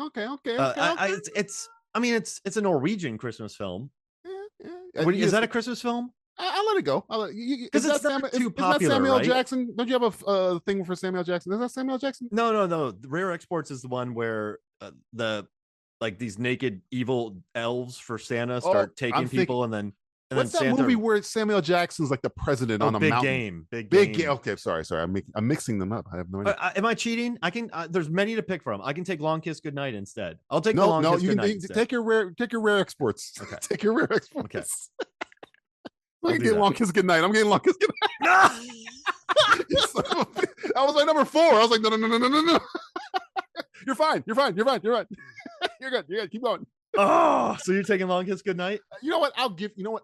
It's a Norwegian Christmas film. Yeah. Is that a Christmas film? I'll let it go. Because it's not too popular, Samuel right? Jackson? Don't you have a thing for Samuel Jackson? Is that Samuel Jackson? No. The Rare Exports is the one where these naked evil elves for Santa start taking people, and then what's that Santa... movie where Samuel Jackson's like the president on a mountain? Big game. Okay, sorry. I'm mixing them up. I have no idea. Am I cheating? I can. There's many to pick from. I can take Long Kiss Goodnight instead. I'll take Long Kiss Goodnight. Take your Rare Exports. Okay. Take your Rare Exports. Okay. I'm getting Long Kiss Goodnight. I'm getting Long Kiss Goodnight. That was my number 4. I was like, no. You're fine. You're good. Keep going. Oh, so you're taking Long Kiss Goodnight? You know what? I'll give you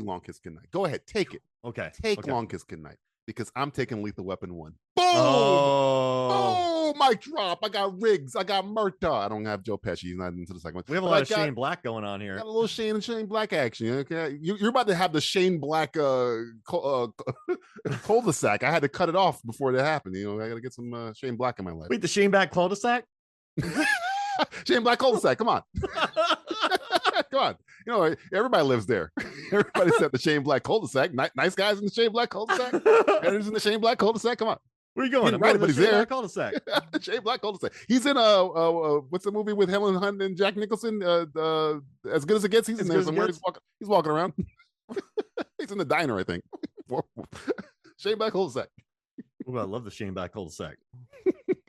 Long Kiss Goodnight. Go ahead, take it. Okay. Long Kiss Goodnight because I'm taking Lethal Weapon 1. Boom! Oh, mic drop. I got Riggs. I got Murtaugh. I don't have Joe Pesci. He's not into the second one. We have a lot of Shane Black going on here. Got a little Shane Black action. Okay, you're about to have the Shane Black cul-de-sac. I had to cut it off before that happened. I got to get some Shane Black in my life. Wait, the Shane Black cul-de-sac? Shane Black cul-de-sac. Come on. Come on. Everybody lives there. Everybody's at the Shane Black cul-de-sac. Nice guys in the Shane Black cul-de-sac. Editors in the Shane Black cul-de-sac. Come on. Where are you going? Right, but he's there. Black cul-de-sac. Shane Black cul-de-sac. He's in what's the movie with Helen Hunt and Jack Nicholson? As Good as It Gets. He's in there somewhere. He's walking around. He's in the diner, I think. Shane Black cul-de-sac. Oh, I love the Shane Black cul-de-sac.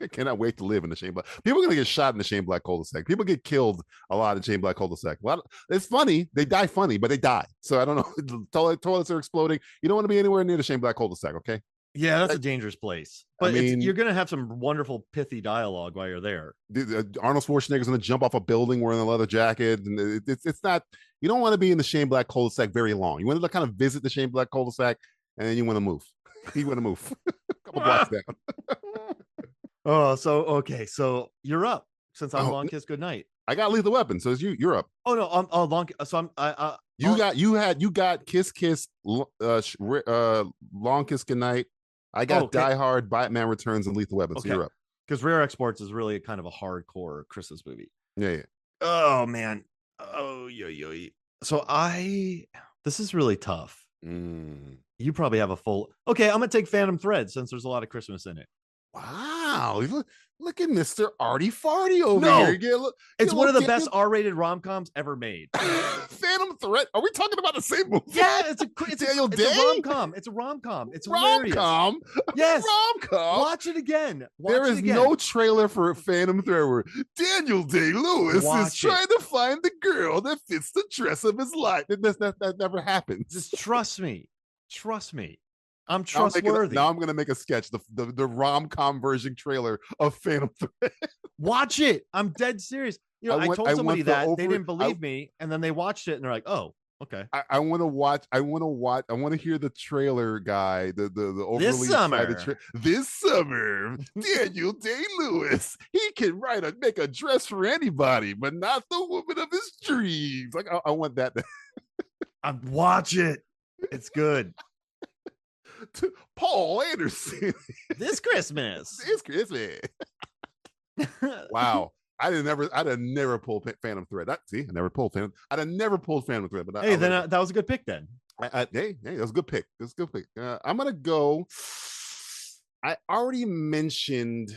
I cannot wait to live in the Shane Black. People are going to get shot in the Shane Black cul-de-sac. People get killed a lot in Shane Black cul-de-sac. Well, it's funny. They die funny, but they die. So I don't know. Toilets are exploding. You don't want to be anywhere near the Shane Black cul-de-sac, okay? Yeah, that's a dangerous place. But you're going to have some wonderful, pithy dialogue while you're there. Arnold Schwarzenegger's going to jump off a building wearing a leather jacket. And it's not, you don't want to be in the Shane Black cul-de-sac very long. You want to kind of visit the Shane Black cul-de-sac, and then you want to move. You want to move. A couple blocks down. Oh, so you're up since I'm Long Kiss Goodnight. I got Lethal Weapon, so it's you're up. Oh no, I'm Long. So you got Kiss Kiss, Long Kiss Goodnight. I got Die Hard, Batman Returns, and Lethal Weapon. So you're up. Because Rare Exports is really kind of a hardcore Christmas movie. Yeah. Oh man. Oh yo. So this is really tough. You probably have a full. Okay, I'm gonna take Phantom Thread since there's a lot of Christmas in it. Wow. Look at Mr. Arty Farty over here. It's one of the best R-rated rom-coms ever made. Phantom Threat. Are we talking about the same movie? Yeah, it's a rom-com. It's a rom-com. It's hilarious. Rom-com? Yes. Rom-com? Watch it again. There is no trailer for Phantom Thread where Daniel Day-Lewis is trying to find the girl that fits the dress of his life. That never happens. Just trust me. Trust me. I'm trustworthy. Now I'm going to make a sketch, the rom-com version trailer of Phantom Thread. Watch it. I'm dead serious. You know, I told somebody that they didn't believe me, and then they watched it and they're like, "Oh, okay." I want to watch. I want to hear the trailer guy. The overly this summer, Daniel Day-Lewis. He can make a dress for anybody, but not the woman of his dreams. Like I want that. Watch it. It's good. To Paul Anderson this Christmas. Wow. I'd have never pulled Phantom Thread. I never pulled Phantom. I'd have never pulled Phantom Thread. But that was a good pick then. Hey, that was a good pick. I'm gonna go. I already mentioned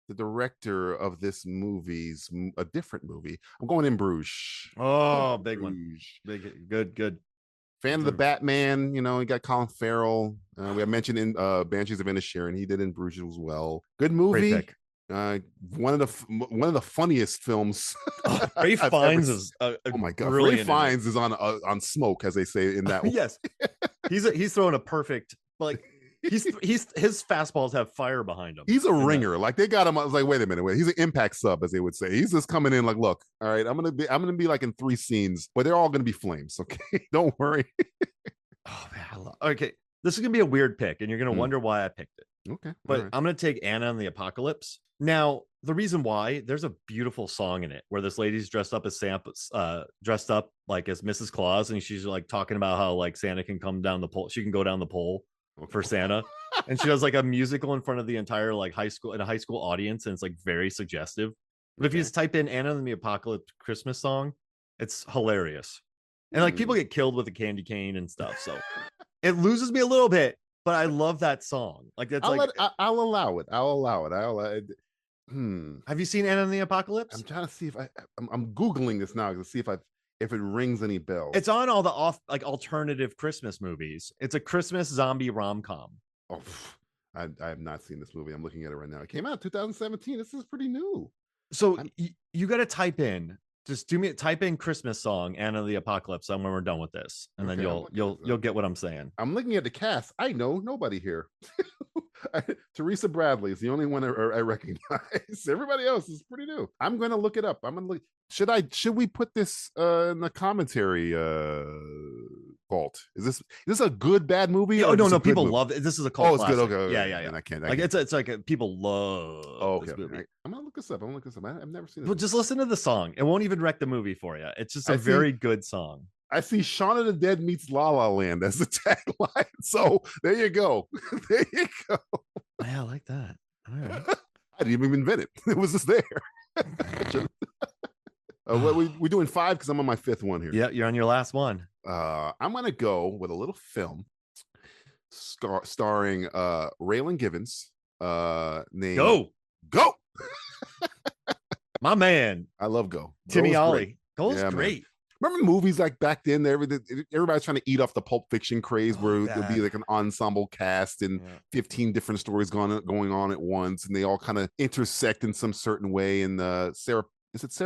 the director of this movie's a different movie. I'm going In Bruges. Oh, big one. Big, good. Fan of the Batman, you know, he got Colin Farrell. We have mentioned in Banshees of Inisherin. He did In Bruges as well. Good movie. Great pick. One of the funniest films. Ray Fiennes is oh my god! Ray Fiennes is on smoke, as they say in that one. Yes, he's throwing a perfect, like his fastballs have fire behind him. He's a ringer. Like they got him. I was like, wait a minute, he's an impact sub, as they would say. He's just coming in like, look, all right, I'm gonna be like in 3 scenes, but they're all gonna be flames. Okay, don't worry. Oh man, okay, this is gonna be a weird pick, and you're gonna wonder why I picked it. Okay, but I'm gonna take Anna and the Apocalypse. Now, the reason why, there's a beautiful song in it where this lady's dressed up as dressed up like as Mrs. Claus, and she's like talking about how like Santa can come down the pole. She can go down the pole for Santa, and she does like a musical in front of the entire like high school audience, and it's like very suggestive. But if you just type in Anna and the Apocalypse Christmas song, it's hilarious, and like people get killed with a candy cane and stuff. So it loses me a little bit, but I love that song. Like that's I'll allow it. Have you seen Anna and the Apocalypse? I'm trying to see if I'm googling this now to see if it rings any bells. It's on all the alternative Christmas movies. It's a Christmas zombie rom-com. Oh, I have not seen this movie. I'm looking at it right now. It came out in 2017. This is pretty new. So you got to type in. Just type in Christmas song Anna and the Apocalypse when we're done with this, and then you'll get what I'm saying. I'm looking at the cast. I know nobody here. Teresa Bradley is the only one I recognize. Everybody else is pretty new. I'm going to look it up. I'm going to look. Should we put this in the commentary vault? Is this a good bad movie? Oh no, people love it. This is a cult. Oh, it's classic. Good. Okay, yeah. And I can't. Like it's like people love. Oh, okay. I'm gonna look this up. I've never seen it. Well, just listen to the song. It won't even wreck the movie for you. It's just a very good song. I see Shaun of the Dead meets La La Land as the tagline. So there you go. There you go. Yeah, I like that. All right. I didn't even invent it. It was just there. We're doing 5 because I'm on my 5th one here. Yeah, you're on your last one. I'm gonna go with a little film starring Raylan Givens. Named Go. My man. I love Go. Timmy Ollie. Go's great. Man. Remember movies like back then? Everybody's trying to eat off the Pulp Fiction craze, where there'll be like an ensemble cast and 15 different stories going on at once, and they all kind of intersect in some certain way. And Sarah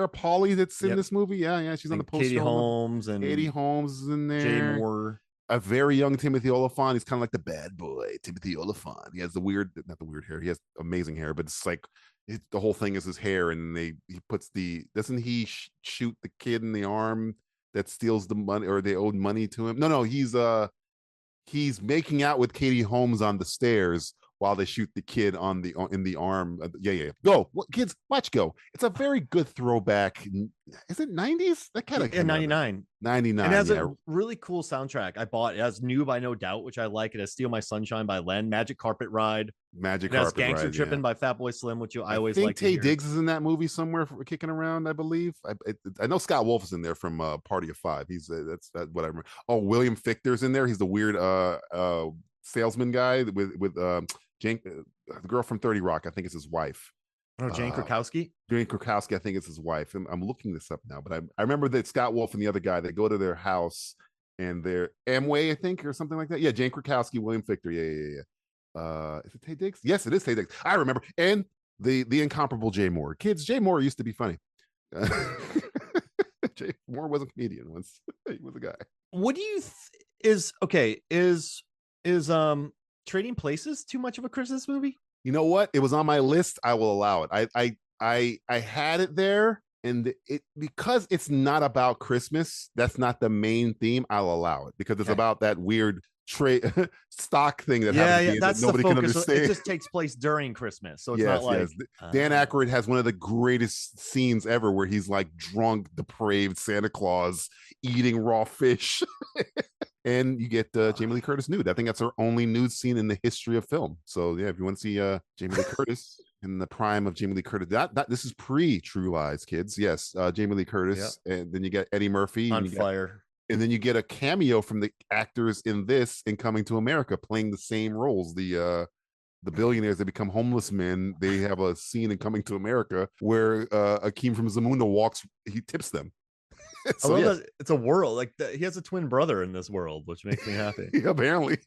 Pauli that's in this movie? Yeah, she's on the poster. Katie Holmes is in there. Jay Moore. A very young Timothy Olyphant. He's kind of like the bad boy, Timothy Olyphant. He has not the weird hair. He has amazing hair, but it's like the whole thing is his hair, and he puts doesn't he shoot the kid in the arm that steals the money, or they owed money to him? No, he's making out with Katie Holmes on the stairs while they shoot the kid in the arm. Yeah. Go. Kids, watch Go. It's a very good throwback. Is it 90s? That kind of in 99. 99. And it has a really cool soundtrack. I bought it. Has New by No Doubt, which I like. It has Steal My Sunshine by Len, Magic Carpet Ride. It has Gangster Trippin' by Fatboy Slim, which I always like. Tay Diggs is in that movie somewhere kicking around, I believe. I know Scott Wolf is in there from Party of Five. He's that's what I remember. Oh, William Fichter's in there. He's the weird salesman guy with Jane, the girl from 30 Rock. I think it's his wife. Oh, Jane Krakowski. Jane Krakowski, I think it's his wife. I'm looking this up now, but I remember that Scott Wolf and the other guy, they go to their house and they're Amway, I think, or something like that. Yeah, Jane Krakowski, William Fichtner. Yeah. Is it Taye Diggs? Yes, it is Taye Diggs. I remember. And the incomparable Jay Moore. Kids, Jay Moore used to be funny. Jay Moore was a comedian once. He was a guy. What do you is Trading Places too much of a Christmas movie? You know what? It was on my list. I will allow it. I had it there, and because it's not about Christmas. That's not the main theme. I'll allow it because it's about that weird trade stock thing that happens that's that nobody the can focus. understand. It just takes place during Christmas, so it's not like Dan Aykroyd has one of the greatest scenes ever where he's like drunk, depraved Santa Claus eating raw fish. And you get Jamie Lee Curtis nude. I think that's her only nude scene in the history of film. So yeah, if you want to see Jamie Lee Curtis in the prime of Jamie Lee Curtis, that this is pre True Lies, kids. Yes, Jamie Lee Curtis, and then you get Eddie Murphy on fire. And then you get a cameo from the actors in this in Coming to America playing the same roles. The billionaires that become homeless men, they have a scene in Coming to America where Akeem from Zamunda he tips them. So, that it's a world like he has a twin brother in this world, which makes me happy. Apparently.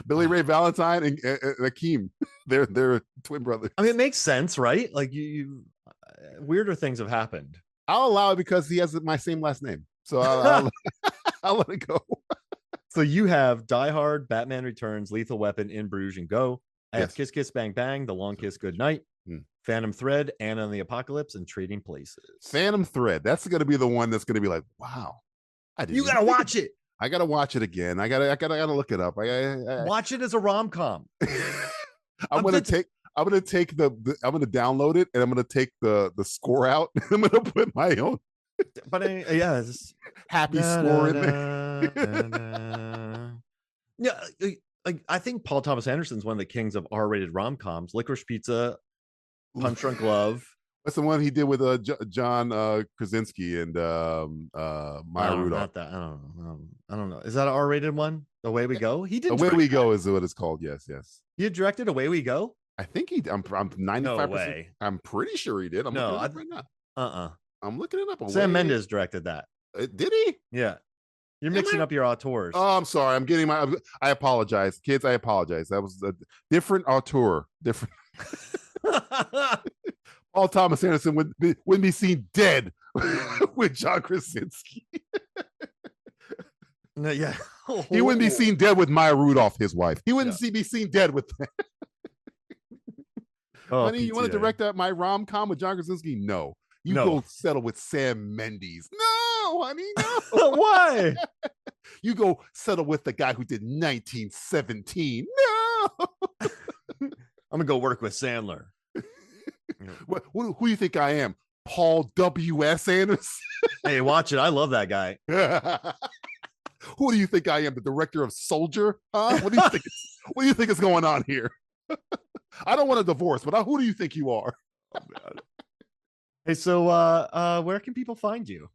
Billy Ray Valentine and Akeem, they're twin brothers. I mean, it makes sense, right? Like you weirder things have happened. I'll allow it because he has my same last name. So I'll let it go. So you have Die Hard, Batman Returns, Lethal Weapon, In Bruges, and Go. I have Kiss Kiss Bang Bang, The Long Kiss Goodnight, Phantom Thread, Anna and the Apocalypse, and Trading Places. Phantom Thread. That's going to be the one that's going to be like, wow. You got to watch it. I got to watch it again. I got to look it up. I watch it as a rom-com. I'm going to download it and I'm going to take the score out. I'm going to put my own. But it's happy score in there. Yeah, I think Paul Thomas Anderson's one of the kings of R-rated rom-coms. Licorice Pizza, Punch Drunk Love. That's the one he did with John Krasinski and Maya Rudolph. I don't know. Is that an R-rated one? The Way We Go. He did. Away We Go is what it's called. Yes. He had directed Away We Go. I think he. I'm 95%. No way. I'm pretty sure he did. I'm looking it up right now. I'm looking it up. Sam Mendes directed that. Did he? Yeah. You're mixing up your auteurs. Oh, I'm sorry. I'm getting I apologize, kids. I apologize. That was a different auteur. Different. Paul Thomas Anderson wouldn't be seen dead with John Krasinski. No, yeah. He wouldn't be seen dead with Maya Rudolph, his wife. He wouldn't be seen dead with. Honey, you want to direct my rom-com with John Krasinski? No. You go settle with Sam Mendes. No, honey, no. Why? You go settle with the guy who did 1917. No. I'm gonna go work with Sandler. Who do you think I am? Paul W.S. Anderson? Hey, watch it. I love that guy. Who do you think I am? The director of Soldier? Huh? What do you think? What do you think is going on here? I don't want a divorce, but who do you think you are? Oh, man. Hey, so where can people find you?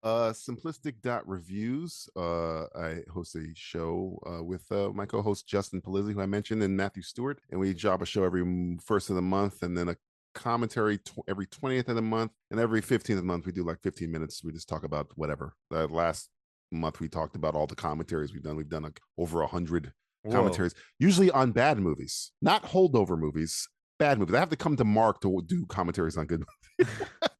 Simplistic.reviews. I host a show with my co-host Justin Palizzi, who I mentioned, and Matthew Stewart, and we drop a show every first of the month, and then a commentary every 20th of the month, and every 15th of the month we do like 15 minutes. We just talk about whatever. Last month we talked about all the commentaries we've done. We've done like over 100 commentaries, usually on bad movies, not holdover movies. Bad movies. I have to come to Mark to do commentaries on good movies.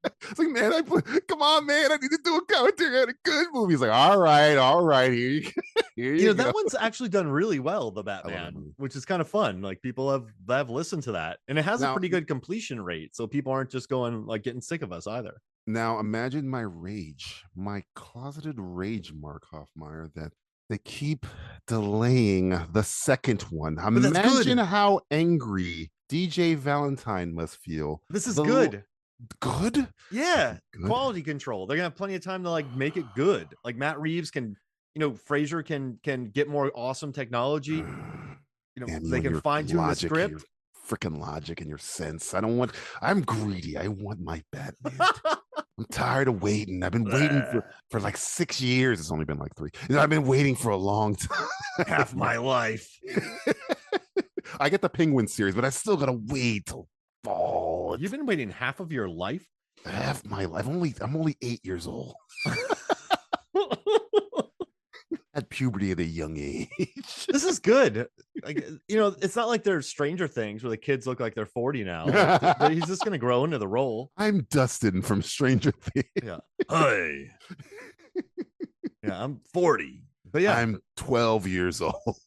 It's like, man, come on, man, I need to do a commentary on a good movie. He's like, all right, here you go. That one's actually done really well, the Batman, which is kind of fun. Like people have listened to that, and it has a pretty good completion rate, so people aren't just going like getting sick of us either. Now imagine my rage, my closeted rage, Mark Hoffmeyer, that they keep delaying the second one. Imagine how angry DJ Valentine must feel. This is good. Good? Yeah. Good. Quality control. They're gonna have plenty of time to like make it good. Like Matt Reeves can, Fraser can get more awesome technology. They can fine tune the script. Freaking logic and your sense. I'm greedy. I want my Batman. I'm tired of waiting. I've been waiting for like 6 years. It's only been like 3. I've been waiting for a long time. Half my life. I get the Penguin series, but I still gotta wait till fall. You've been waiting half of your life. Half my life. I'm only 8 years old. Had puberty at a young age. This is good. Like, it's not like there's Stranger Things where the kids look like they're 40 now. Like, he's just gonna grow into the role. I'm Dustin from Stranger Things. Yeah. Hi. Yeah, I'm 40. But yeah, I'm 12 years old.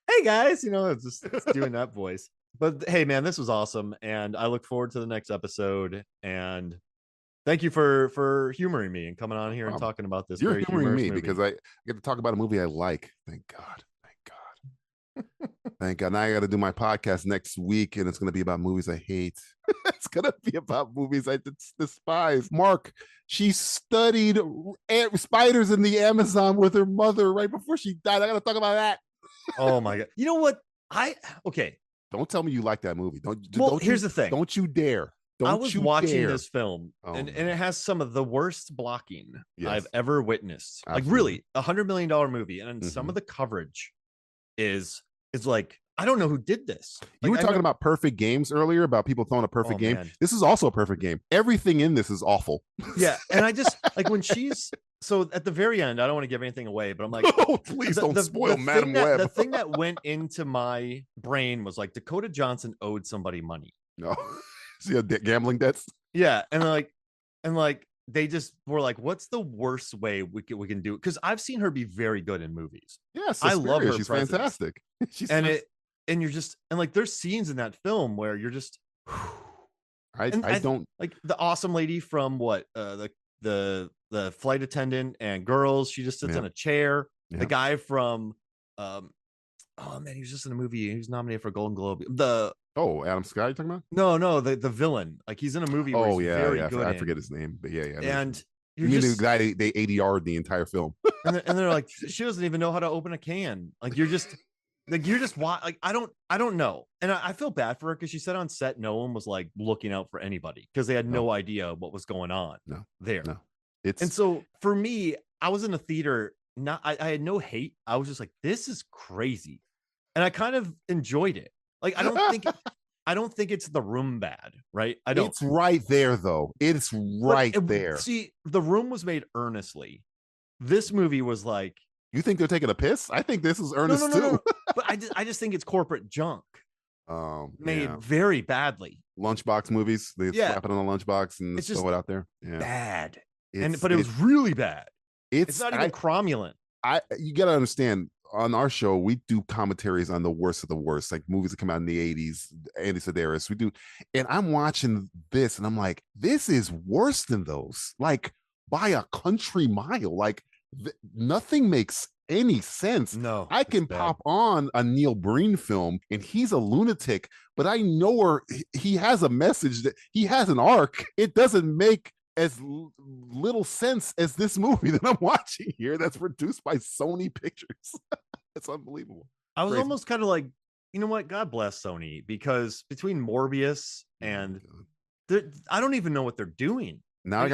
Hey guys, it's doing that voice. But hey, man, this was awesome, and I look forward to the next episode. And thank you for humoring me and coming on here and talking about this. You're very humoring me movie. because I get to talk about a movie I like. Thank God. Thank God. Now I got to do my podcast next week, and it's going to be about movies I hate. It's going to be about movies I despise. Mark, she studied spiders in the Amazon with her mother right before she died. I got to talk about that. Oh my God. You know what? Okay. Don't tell me you like that movie. Here's the thing. Don't you dare. I was watching this film, and it has some of the worst blocking I've ever witnessed. Absolutely. Like, really, $100 million movie, and some of the coverage is like, I don't know who did this. Like, you were talking about perfect games earlier, about people throwing a perfect game. Man. This is also a perfect game. Everything in this is awful. Yeah, and I just like when she's so at the very end. I don't want to give anything away, but I'm like, oh, please don't spoil Madam Web. The thing that went into my brain was like Dakota Johnson owed somebody money. No. See, gambling debts. Yeah, and like they just were like, "What's the worst way we can do it?" Because I've seen her be very good in movies. Yeah, I love her. She's fantastic. And you're just like there's scenes in that film where you're just. I don't like the awesome lady from the flight attendant and Girls. She just sits in a chair. Yeah. The guy from oh man, he was just in a movie. He was nominated for a Golden Globe. Adam Scott, you talking about? No, the villain. Like he's in a movie. Where he's very good I forget his name, but yeah. And you mean the guy they ADR'd the entire film? and they're like, she doesn't even know how to open a can. Like you're just like I don't know. And I feel bad for her because she said on set no one was like looking out for anybody because they had no idea what was going on there. No. And so for me, I was in a theater. I had no hate. I was just like, this is crazy, and I kind of enjoyed it. Like I don't think it's The Room bad, right? I don't. It's right there though. It's right there. See, The Room was made earnestly. This movie was like. You think they're taking a piss? I think this is earnest too. No. But I just think it's corporate junk. Made very badly. Lunchbox movies. They slap it on a lunchbox and throw it out there. Yeah. Bad. But it was really bad. It's not even cromulent. You gotta understand, on our show, we do commentaries on the worst of the worst, like movies that come out in the 80s, Andy Sedaris. We do, and I'm watching this and I'm like, this is worse than those, like by a country mile. Like nothing makes any sense. No, I can pop on a Neil Breen film and he's a lunatic, but I know he has a message, that he has an arc. It doesn't make as little sense as this movie that I'm watching here that's produced by Sony Pictures. It's unbelievable. I was almost kind of like, you know what? God bless Sony, because between Morbius and I don't even know what they're doing. Now I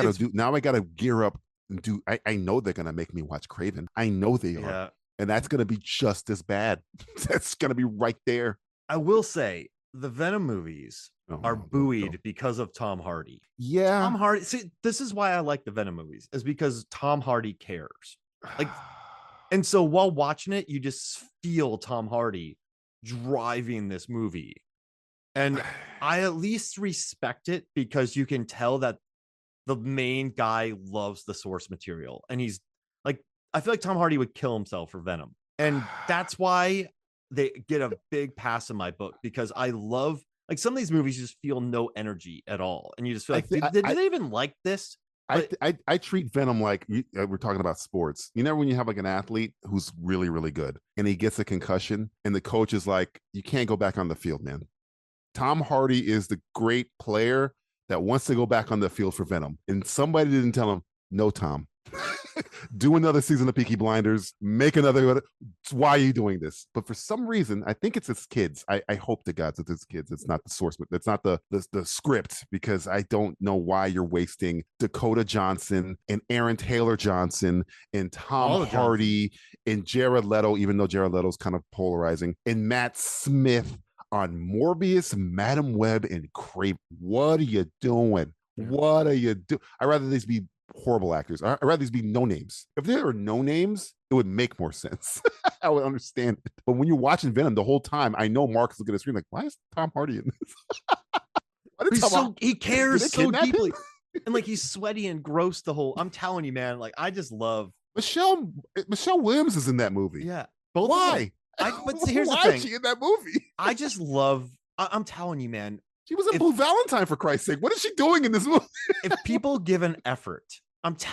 gotta gear up and do. I know they're gonna make me watch Craven. I know they are, and that's gonna be just as bad. That's gonna be right there. I will say the Venom movies are buoyed because of Tom Hardy. Yeah, Tom Hardy. See, this is why I like the Venom movies, is because Tom Hardy cares. Like, and so while watching it, you just feel Tom Hardy driving this movie, and I at least respect it because you can tell that the main guy loves the source material, and he's like, I feel like Tom Hardy would kill himself for Venom, and that's why they get a big pass in my book, because I love, like, some of these movies you just feel no energy at all, and you just feel like, did they even like this? I treat Venom like we're talking about sports. You know, when you have like an athlete who's really, really good and he gets a concussion and the coach is like, you can't go back on the field, man. Tom Hardy is the great player that wants to go back on the field for Venom, and somebody didn't tell him, no, Tom, Do another season of Peaky Blinders, make another. Why are you doing this? But for some reason, I think it's its kids. I hope to God that it's kids. It's not the source, it's not the script, because I don't know why you're wasting Dakota Johnson and Aaron Taylor Johnson and Tom Hardy and Jared Leto, even though Jared Leto's kind of polarizing, and Matt Smith on Morbius, Madam Web, and Craven. What are you doing? What are you doing? I'd rather these be horrible actors. I'd rather these be no names. If there were no names, it would make more sense. I would understand it. But when you're watching Venom the whole time, I know Mark's looking at the screen like, why is Tom Hardy in this? He cares so deeply. And like he's sweaty and gross the whole. I'm telling you, man, like I just love Michelle Williams is in that movie. Yeah. But why? But here's the thing. Why is she in that movie? I just love I'm telling you, man. She was in Blue Valentine, for Christ's sake. What is she doing in this movie? If people give an effort,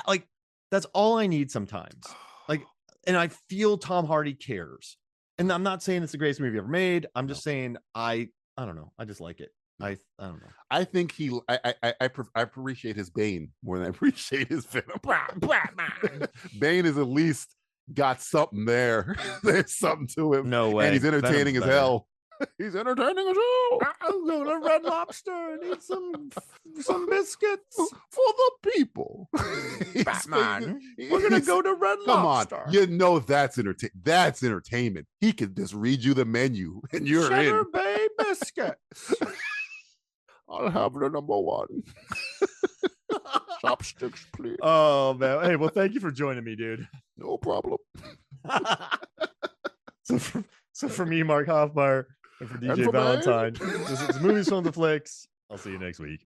like that's all I need sometimes. Like, and I feel Tom Hardy cares. And I'm not saying it's the greatest movie ever made. I'm just saying I don't know. I just like it. I don't know. I think I appreciate his Bane more than I appreciate his Venom. Bane is at least got something there. There's something to him. No way. And he's entertaining as hell. He's entertaining as hell. I'm going to Red Lobster and eat some biscuits for the people. Batman. We're gonna go to Red Lobster. Come on, you know that's entertainment. He could just read you the menu and you're Cheddar in. Bay biscuits. I'll have the number one. Chopsticks, please. Oh man. Hey, well, thank you for joining me, dude. No problem. So for me, Mark Hoffmeyer, and for DJ Valentine, this is Movies from the Flicks. I'll see you next week.